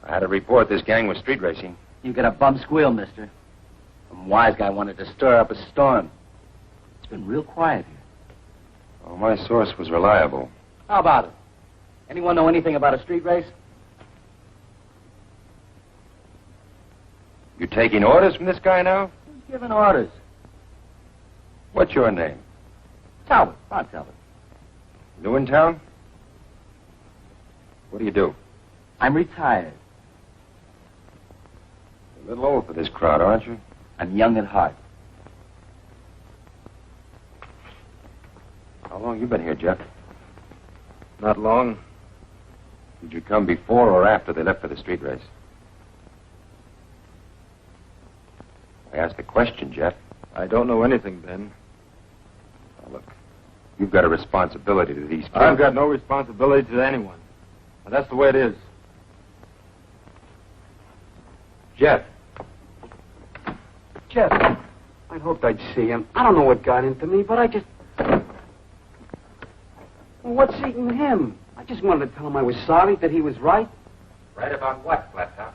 F: I had a report this gang was street racing.
B: You get a bum squeal, mister. Some wise guy wanted to stir up a storm. It's been real quiet here.
F: Oh, my source was reliable.
B: How about it? Anyone know anything about a street race?
F: You taking orders from this guy now?
B: Who's giving orders?
F: What's your name?
B: Talbot. Ron Talbot.
F: New in town? What do you do?
B: I'm retired.
F: A little old for this crowd, aren't you?
B: I'm young at heart.
F: How long you been here, Jeff?
D: Not long.
F: Did you come before or after they left for the street race? I asked a question, Jeff.
D: I don't know anything, Ben.
F: Now, look, you've got a responsibility to these people.
D: I've got no responsibility to anyone. Now, that's the way it is.
F: Jeff.
K: Jeff, I hoped I'd see him. I don't know what got into me, but I just... Well, what's eating him? I just wanted to tell him I was sorry, that he was right.
F: Right about what, Flat Top?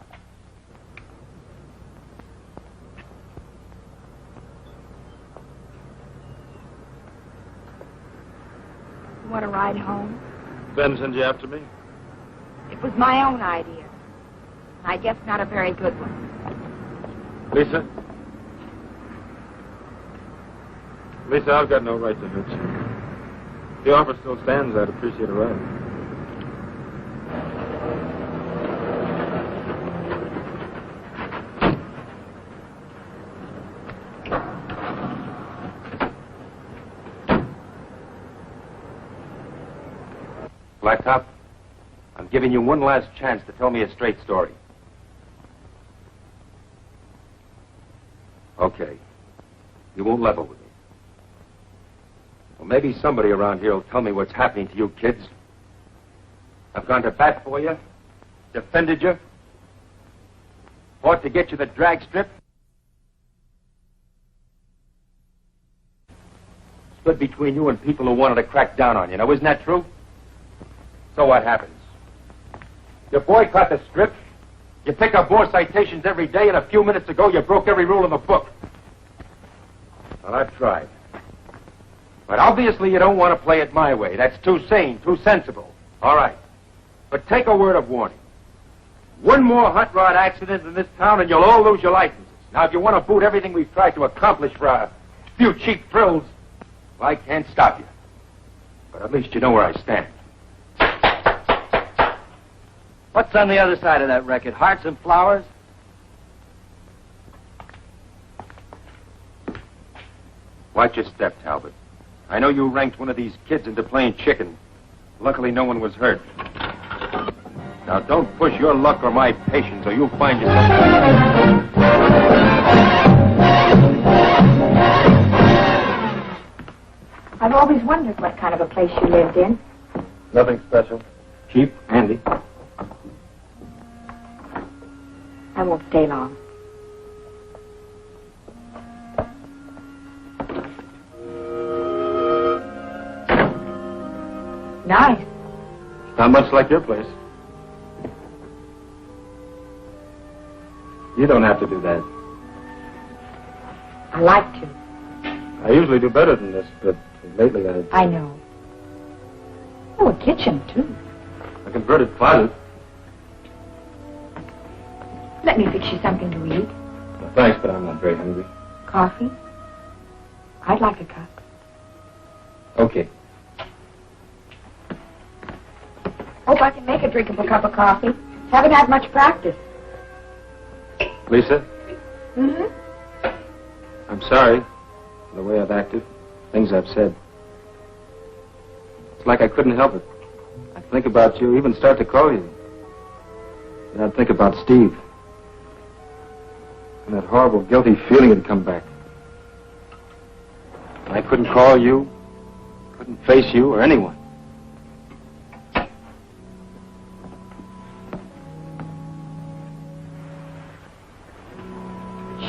J: You want to ride home?
D: Ben sent you after me?
J: It was my own idea. I guess not a very good one.
D: Lisa? Lisa, I've got no right to hurt you. If the offer still stands, I'd appreciate a ride.
F: Blacktop, I'm giving you one last chance to tell me a straight story. Okay. You won't level with me. Well, maybe somebody around here will tell me what's happening to you kids. I've gone to bat for you, defended you, fought to get you the drag strip. Stood between you and people who wanted to crack down on you. Now, isn't that true? So what happens? You boycott the strip, you pick up more citations every day, and a few minutes ago you broke every rule in the book. Well, I've tried. But obviously you don't want to play it my way. That's too sane, too sensible. All right. But take a word of warning. One more hot rod accident in this town and you'll all lose your licenses. Now, if you want to boot everything we've tried to accomplish for a few cheap thrills, well, I can't stop you. But at least you know where I stand.
B: What's on the other side of that record? Hearts and flowers?
F: Watch your step, Talbot. I know you ranked one of these kids into playing chicken. Luckily, no one was hurt. Now, don't push your luck or my patience, or you'll find yourself...
J: I've always wondered what kind of a place you lived in.
F: Nothing special. Cheap, handy.
J: I won't stay long. Nice.
F: Not much like your place. You don't have to do that.
J: I like to.
F: I usually do better than this, but lately
J: I know. Oh, a kitchen, too.
F: a converted closet.
J: Let me fix you something to eat.
F: Well, thanks, but I'm not very hungry.
J: Coffee? I'd like a cup.
F: Okay.
J: Hope I can make a drinkable cup of coffee. Haven't had much practice.
F: Lisa,
J: Mm-hmm.
F: I'm sorry for the way I've acted, things I've said. It's like I couldn't help it. I'd think about you, even start to call you. And I'd think about Steve. And that horrible, guilty feeling had come back. And I couldn't call you, couldn't face you or anyone.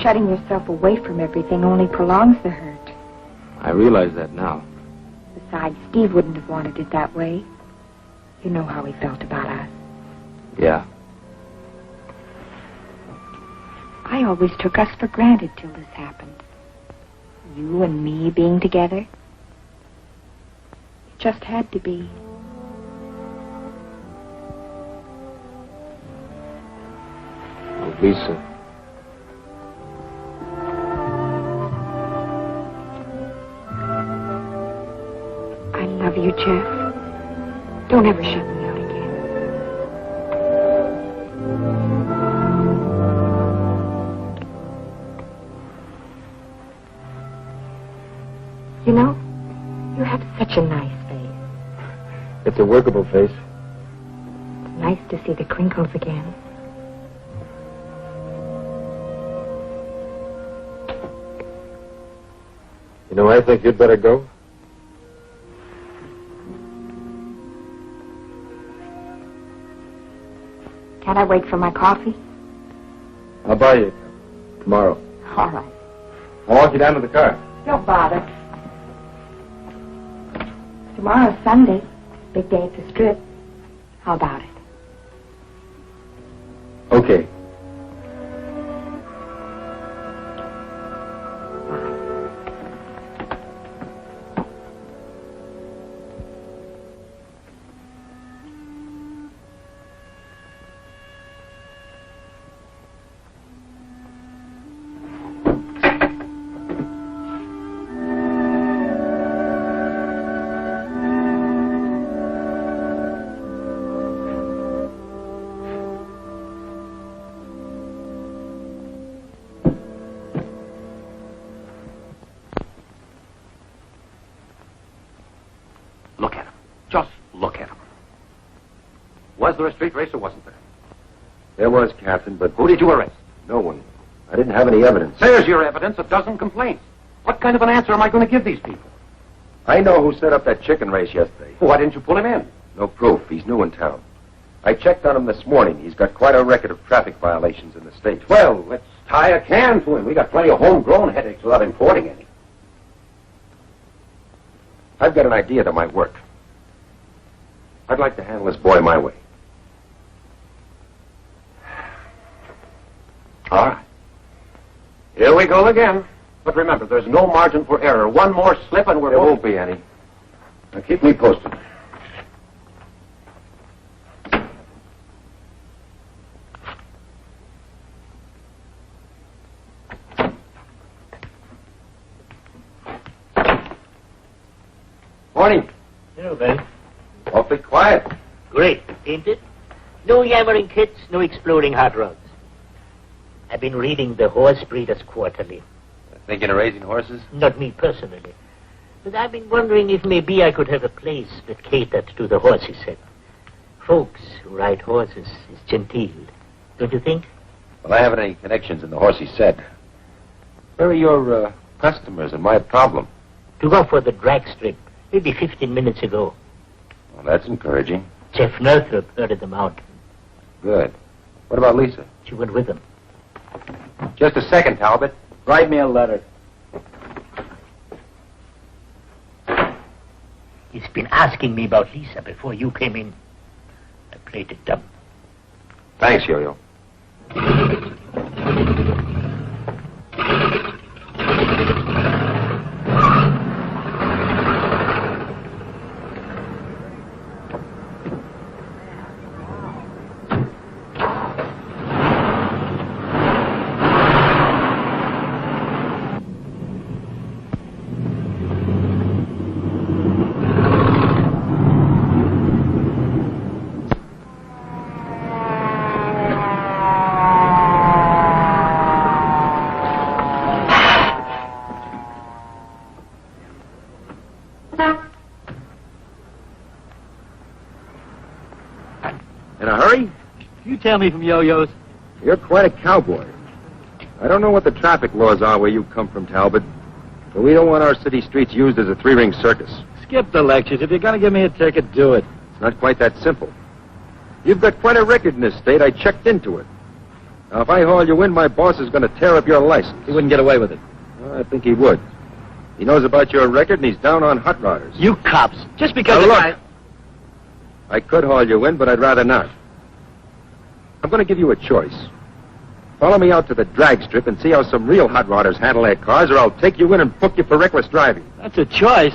J: Shutting yourself away from everything only prolongs the hurt.
F: I realize that now.
J: Besides, Steve wouldn't have wanted it that way. You know how he felt about us.
F: Yeah.
J: I always took us for granted till this happened. You and me being together. It just had to be.
F: Oh, Lisa.
J: I love you, Jeff. Don't ever shut me out again. You know, you have such a nice face.
F: It's a workable face.
J: It's nice to see the crinkles again.
F: You know, I think you'd better go.
J: Can't I wait for my coffee?
F: I'll buy you a cup tomorrow.
J: All right.
F: I'll walk you down to the car.
J: Don't bother. Tomorrow's Sunday. Big day at the Strip. How about it?
F: Okay.
G: Look at him. Just look at him. Was there a street race or wasn't there?
F: There was, Captain, but...
G: Who did you arrest?
F: No one. I didn't have any evidence.
G: There's your evidence, a dozen complaints. What kind of an answer am I going to give these people?
F: I know who set up that chicken race yesterday.
G: Why didn't you pull him in?
F: No proof. He's new in town. I checked on him this morning. He's got quite a record of traffic violations in the state.
G: Well, let's tie a can to him. We got plenty of homegrown headaches without importing any.
F: I've got an idea that might work. I'd like to handle this boy my way.
G: All right. Here we go again. But remember, there's no margin for error. One more slip and we're
F: There
G: both...
F: won't be any.
G: Now keep me posted.
B: Morning.
I: Hello, Ben.
B: Awfully quiet.
I: Great, ain't it? No yammering kids, no exploding hot rods. I've been reading the Horse Breeders Quarterly.
B: Thinking of raising horses?
I: Not me personally. But I've been wondering if maybe I could have a place that catered to the horsey set. Folks who ride horses is genteel. Don't you think?
B: Well, I haven't any connections in the horsey set. Where are your customers and my problem?
I: To go for the drag strip, maybe 15 minutes ago.
B: Well, that's encouraging.
I: Jeff Northrop herded them out.
B: Good. What about Lisa?
I: She went with them.
B: Just a second, Talbot. Write me a letter.
I: He's been asking me about Lisa before you came in. I played it dumb.
B: Thanks, Yo-Yo. In a hurry?
I: You tell me from Yo-Yo's.
B: You're quite a cowboy. I don't know what the traffic laws are where you come from, Talbot, but we don't want our city streets used as a three-ring circus.
I: Skip the lectures. If you're going to give me a ticket, do it.
B: It's not quite that simple. You've got quite a record in this state. I checked into it. Now, if I haul you in, my boss is going to tear up your license.
I: He wouldn't get away with it.
B: Well, I think he would. He knows about your record, and he's down on hot rodders.
I: You cops. Just because
B: Now,
I: the
B: look.
I: guy...
B: I could haul you in, but I'd rather not. I'm going to give you a choice. Follow me out to the drag strip and see how some real hot rodders handle their cars, or I'll take you in and book you for reckless driving.
I: That's a choice.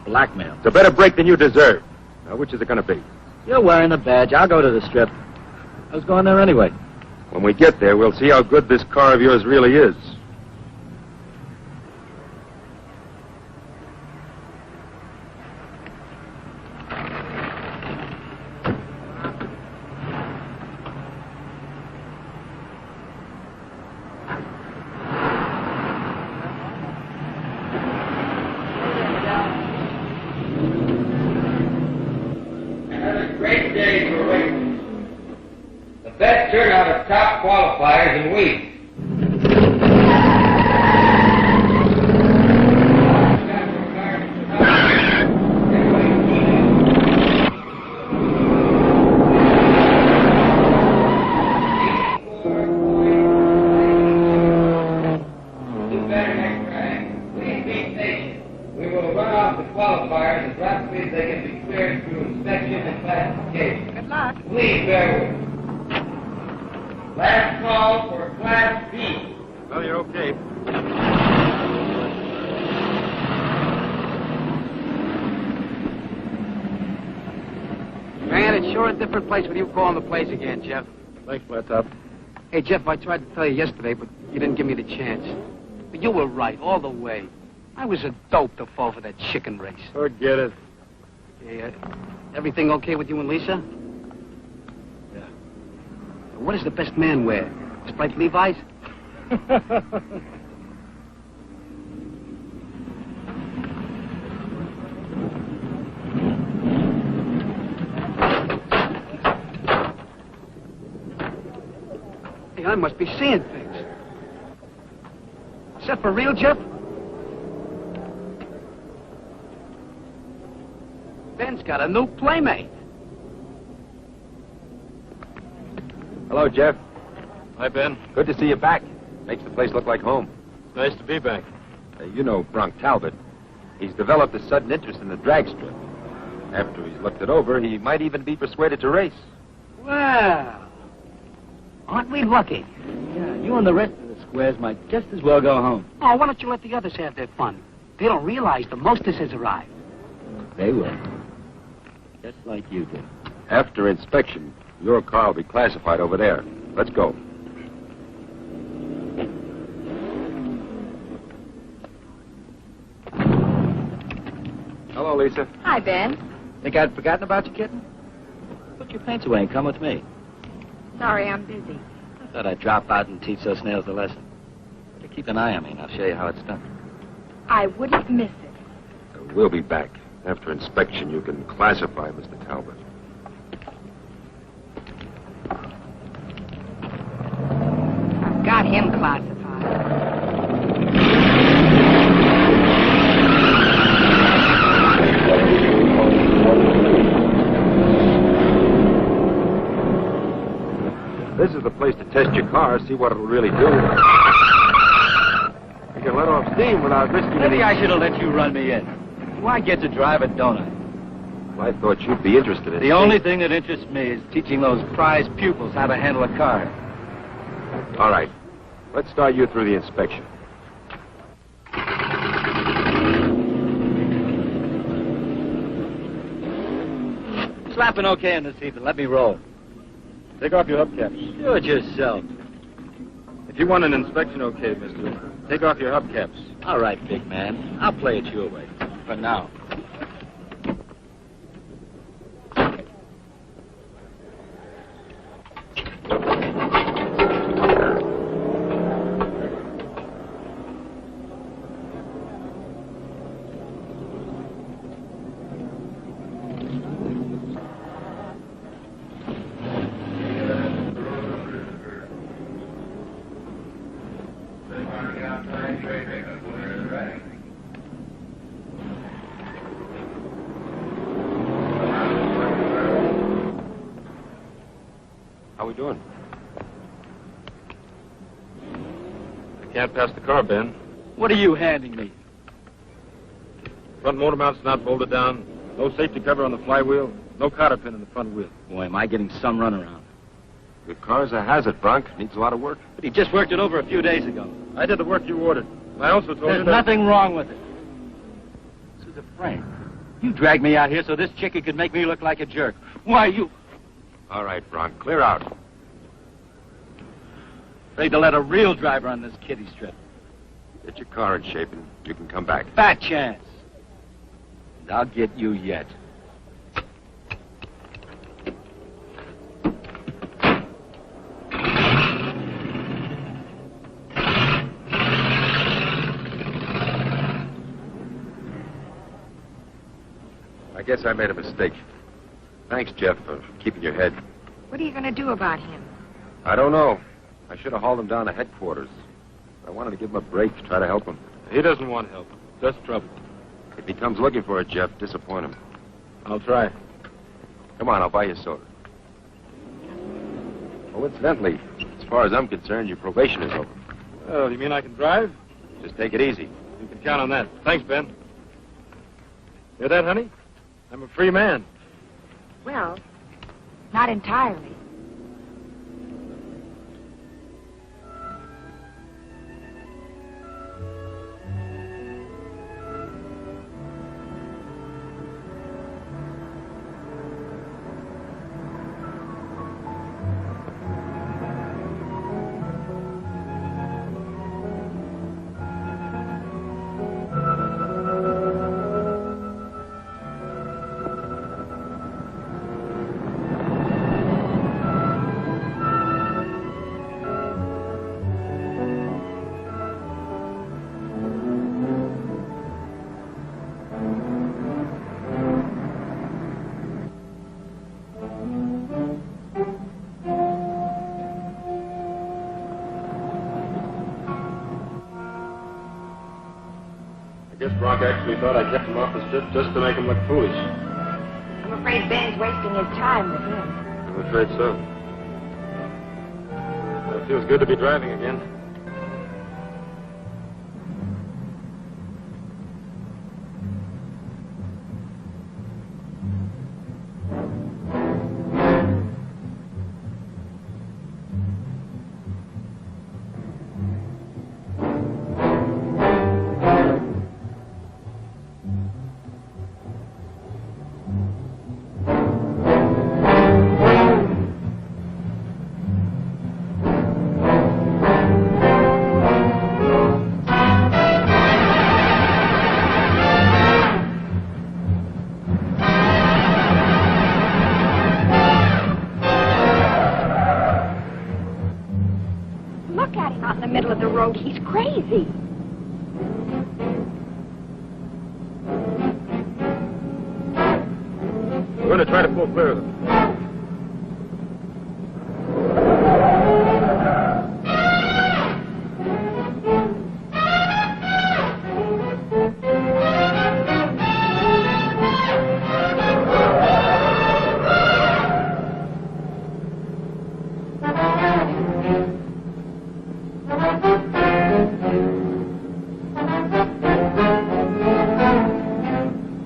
I: Blackmail.
B: It's a better break than you deserve. Now, which is it going to be?
I: You're wearing a badge. I'll go to the strip. I was going there anyway.
B: When we get there, we'll see how good this car of yours really is.
A: Great day for racing. The best turnout of top qualifiers in weeks. We will run off the qualifiers as rapidly as they can be cleared through inspection and classification.
J: Good luck.
A: Please bear with me. Last call for Class B.
B: Well, you're okay.
K: Man, it's sure a different place when you calling the place again, Jeff.
G: Thanks, Flat Top.
K: Hey, Jeff, I tried to tell you yesterday, but you didn't give me the chance. But you were right, all the way. I was a dope to fall for that chicken race.
G: Forget it.
K: Hey, everything okay with you and Lisa?
G: Yeah.
K: What does the best man wear? Striped Levi's? Hey, I must be seeing things. Is that for real, Jeff? Ben's got a new playmate.
B: Hello, Jeff.
G: Hi, Ben.
B: Good to see you back. Makes the place look like home.
G: Nice to be back.
B: You know Bronk Talbot. He's developed a sudden interest in the drag strip. After he's looked it over, he might even be persuaded to race.
K: Well, aren't we lucky?
I: Yeah, you and the rest of the squares might just as well go home.
K: Oh, why don't you let the others have their fun? They don't realize the mostest has arrived.
I: They will. Just like you did.
B: After inspection, your car will be classified over there. Let's go. Hello,
F: Lisa.
J: Hi, Ben.
B: Think I'd forgotten about you, kitten? Put your paints away and come with me.
J: Sorry, I'm busy.
B: I thought I'd drop out and teach those snails a lesson. Better keep an eye on me, and I'll show you how it's done.
J: I wouldn't miss it.
F: We'll be back. After inspection, you can classify Mr. Talbot.
J: I've got him classified.
F: This is the place to test your car, see what it'll really do. You can let off steam without risking
B: Maybe
F: any...
B: I should have let you run me in. Why get to drive it, don't I?
F: Well, I thought you'd be interested in...
B: The only thing that interests me is teaching those prize pupils how to handle a car.
F: All right. Let's start you through the inspection.
B: Slap an okay in the seat and let me roll.
D: Take off your hubcaps.
B: Do it yourself.
D: If you want an inspection okay, mister, take off your hubcaps.
B: All right, big man. I'll play it your way. For now.
F: How we doing?
D: I can't pass the car, Ben.
B: What are you handing me?
D: Front motor mount's not bolted down. No safety cover on the flywheel. No cotter pin in the front wheel.
B: Boy, am I getting some runaround.
F: Your car's a hazard, Bronk. Needs a lot of work.
B: But he just worked it over a few days ago.
D: I did the work you ordered. I also told you
B: There's
D: that...
B: nothing wrong with it. This is a prank. You dragged me out here so this chickie could make me look like a jerk. Why, you...
F: All right, Bronk. Clear out.
B: Afraid to let a real driver on this kiddie strip.
F: Get your car in shape and you can come back.
B: Fat chance. And I'll get you yet.
F: I guess I made a mistake. Thanks, Jeff, for keeping your head.
J: What are you going to do about him?
F: I don't know. I should have hauled him down to headquarters. I wanted to give him a break to try to help him.
D: He doesn't want help. Just trouble.
F: If he comes looking for it, Jeff, disappoint him.
D: I'll try.
F: Come on, I'll buy you a soda. Oh, incidentally, as far as I'm concerned, your probation is over.
D: Oh, you mean I can drive?
F: Just take it easy.
D: You can count on that. Thanks, Ben. Hear that, honey? I'm a free man.
J: Well, not entirely.
D: I guess Brock actually thought I kept him off the strip just to make him look foolish.
J: I'm afraid Ben's wasting his time with him.
D: I'm afraid so. It feels good to be driving again.
J: Out in the middle of the road. He's crazy.
F: We're going to try to pull clear of them.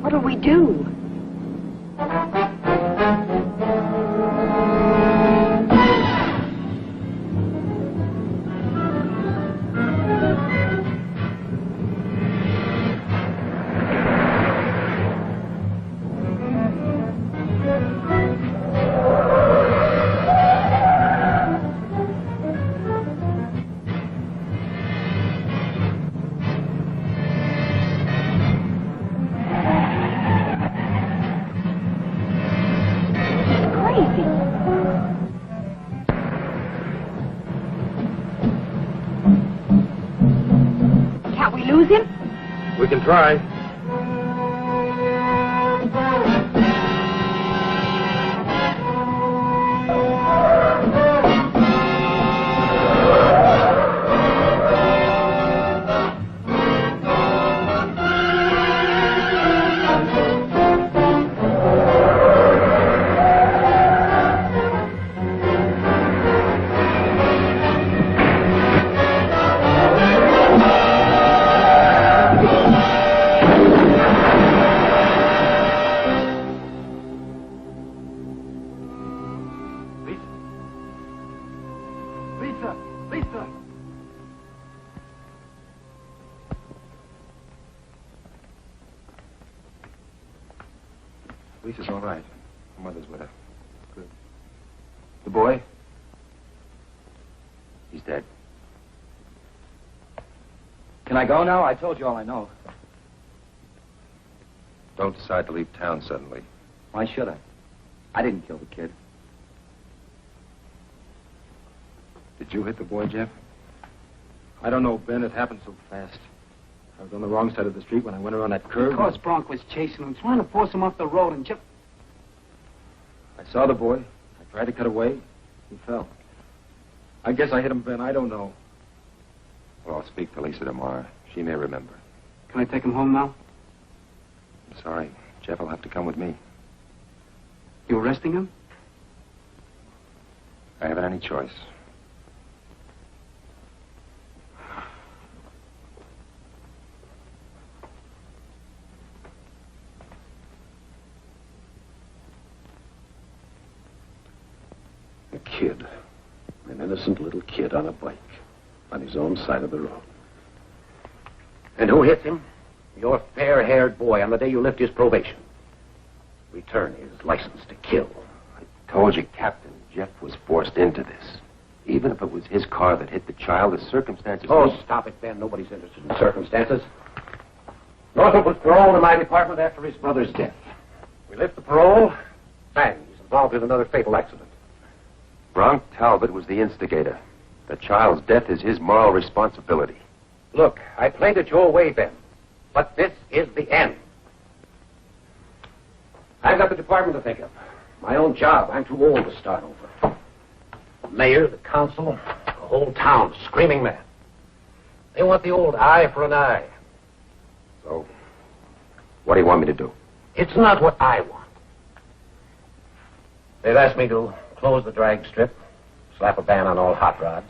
J: What'll we do? Can't we lose him?
F: We can try. Lisa's all right. Her mother's with her. Good. The boy? He's dead.
B: Can I go now? I told you all I know.
F: Don't decide to leave town suddenly.
B: Why should I? I didn't kill the kid.
F: Did you hit the boy, Jeff?
D: I don't know, Ben. It happened so fast. I was on the wrong side of the street when I went around that curve.
K: Because Bronk was chasing him, trying to force him off the road, and Jeff...
D: I saw the boy. I tried to cut away. He fell. I guess I hit him, Ben. I don't know.
F: Well, I'll speak to Lisa tomorrow. She may remember.
K: Can I take him home now?
F: I'm sorry. Jeff will have to come with me.
K: You arresting him?
F: I haven't any choice.
G: A kid. An innocent little kid on a bike. On his own side of the road.
I: And who hits him? Your fair-haired boy on the day you lift his probation. Return his license to kill.
F: I told you, Captain, Jeff was forced into this. Even if it was his car that hit the child, the circumstances...
I: Oh, stop it, Ben. Nobody's interested in circumstances. Northrop was paroled in my department after his brother's death. We lift the parole. Bang, he's involved in another fatal accident.
F: Bronk Talbot was the instigator. The child's death is his moral responsibility.
I: Look, I played it your way, Ben. But this is the end. I've got the department to think of. My own job. I'm too old to start over. The mayor, the council, the whole town screaming mad. They want the old eye for an eye.
F: So, what do you want me to do?
I: It's not what I want. They've asked me to close the drag strip, slap a ban on all hot rods,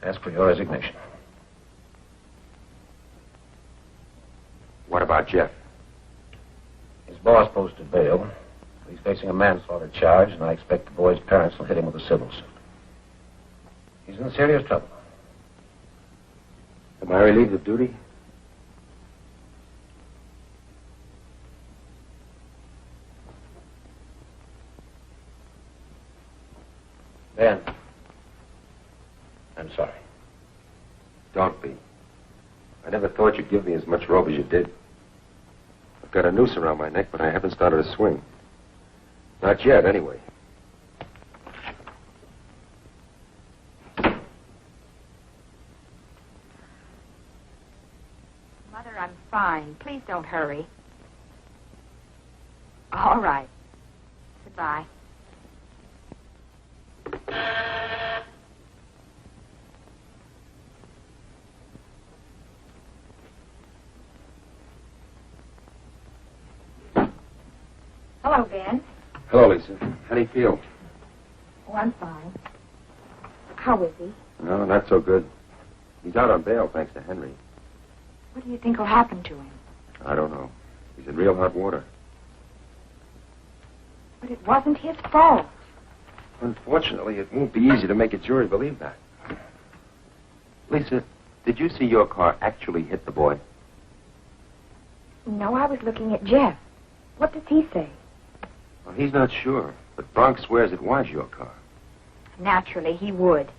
I: ask for your resignation.
F: What about Jeff?
I: His boss posted bail. He's facing a manslaughter charge, and I expect the boy's parents will hit him with a civil suit. He's in serious trouble.
F: Am I relieved of duty?
I: Ben, I'm sorry.
F: Don't be. I never thought you'd give me as much rope as you did. I've got a noose around my neck, but I haven't started to swing. Not yet, anyway.
J: Mother, I'm fine. Please don't hurry. All right. Goodbye. Hello, Ben.
F: Hello, Lisa. How do you feel?
J: Oh, I'm fine. How is he?
F: No, not so good. He's out on bail, thanks to Henry.
J: What do you think will happen to him?
F: I don't know. He's in real hot water.
J: But it wasn't his fault.
F: Unfortunately, it won't be easy to make a jury believe that. Lisa, did you see your car actually hit the boy?
J: No, I was looking at Jeff. What does he say?
F: Well, he's not sure, but Bronx swears it was your car.
J: Naturally, he would.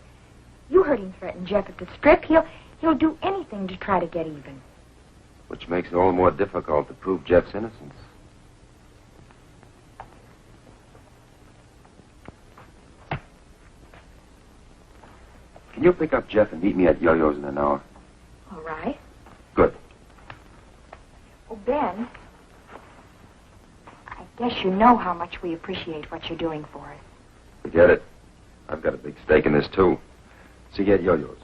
J: You heard him threaten Jeff at the strip. He'll do anything to try to get even.
F: Which makes it all the more difficult to prove Jeff's innocence. Can you pick up Jeff and meet me at Yo-Yo's in an hour?
J: All right.
F: Good.
J: Oh, Ben, I guess you know how much we appreciate what you're doing for us.
F: Forget it. I've got a big stake in this, too. See you at Yo-Yo's.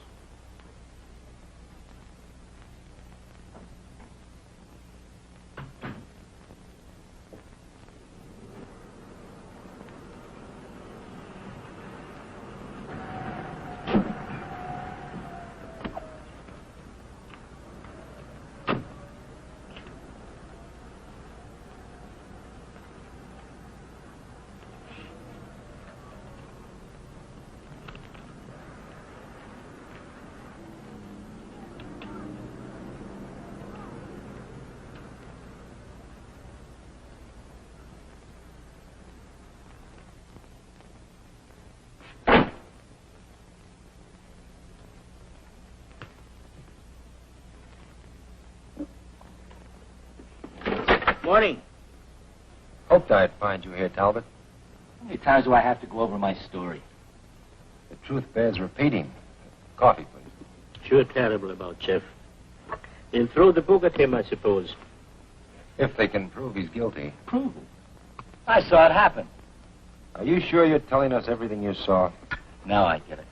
I: Morning.
F: Hoped I'd find you here, Talbot.
B: How many times do I have to go over my story?
F: The truth bears repeating. Coffee, please.
I: Sure terrible about Jeff. They'll throw the book at him, I suppose.
F: If they can prove he's guilty.
B: Prove it. I saw it happen.
F: Are you sure you're telling us everything you saw?
B: Now I get it.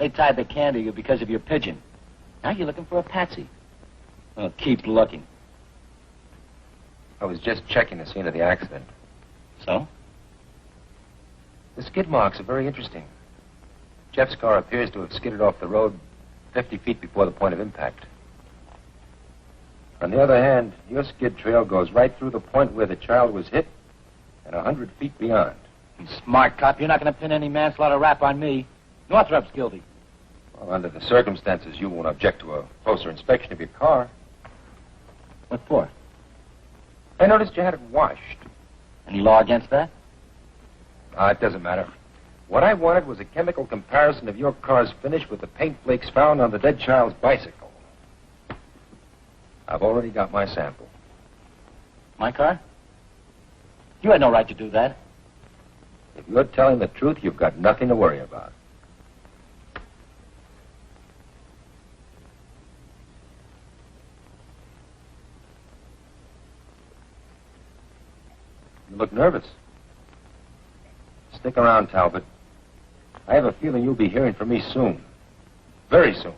B: They tied the can to you because of your pigeon. Now you're looking for a patsy. Well, keep looking.
F: I was just checking the scene of the accident.
B: So?
F: The skid marks are very interesting. Jeff's car appears to have skidded off the road 50 feet before the point of impact. On the other hand, your skid trail goes right through the point where the child was hit and 100 feet beyond.
B: You smart cop, you're not going to pin any manslaughter rap on me. Northrup's guilty.
F: Well, under the circumstances, you won't object to a closer inspection of your car.
B: What for?
F: I noticed you had it washed.
B: Any law against that?
F: It doesn't matter. What I wanted was a chemical comparison of your car's finish with the paint flakes found on the dead child's bicycle. I've already got my sample.
B: My car? You had no right to do that.
F: If you're telling the truth, you've got nothing to worry about. You look nervous. Stick around, Talbot. I have a feeling you'll be hearing from me soon. Very soon.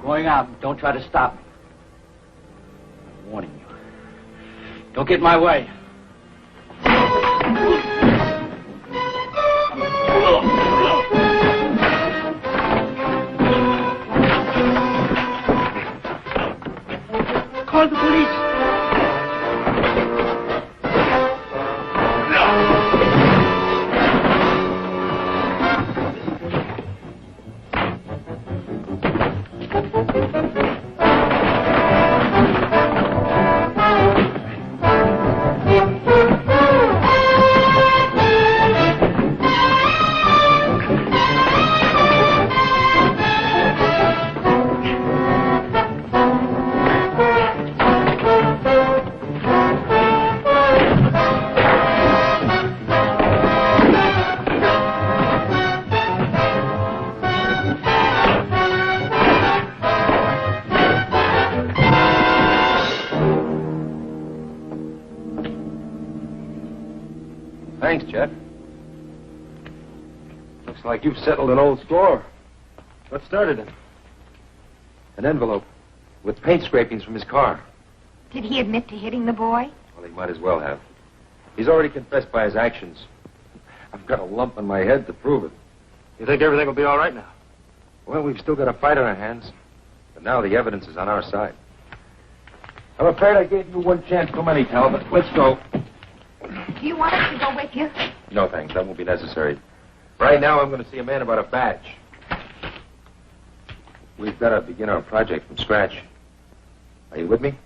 B: Going out. Don't try to stop me. I'm warning you. Don't get in my way.
I: Call the police.
F: Thanks, Chet. Looks like you've settled an old score. What started it? An envelope with paint scrapings from his car.
J: Did he admit to hitting the boy?
F: Well, he might as well have. He's already confessed by his actions. I've got a lump on my head to prove it.
D: You think everything will be all right now?
F: Well, we've still got a fight on our hands. But now the evidence is on our side. I'm afraid I gave you one chance too many, Talbot. Let's go.
J: Do you want us to go with you?
F: No, thanks. That won't be necessary. Right now, I'm going to see a man about a badge. We've got to begin our project from scratch. Are you with me?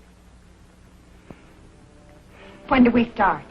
J: When do we start?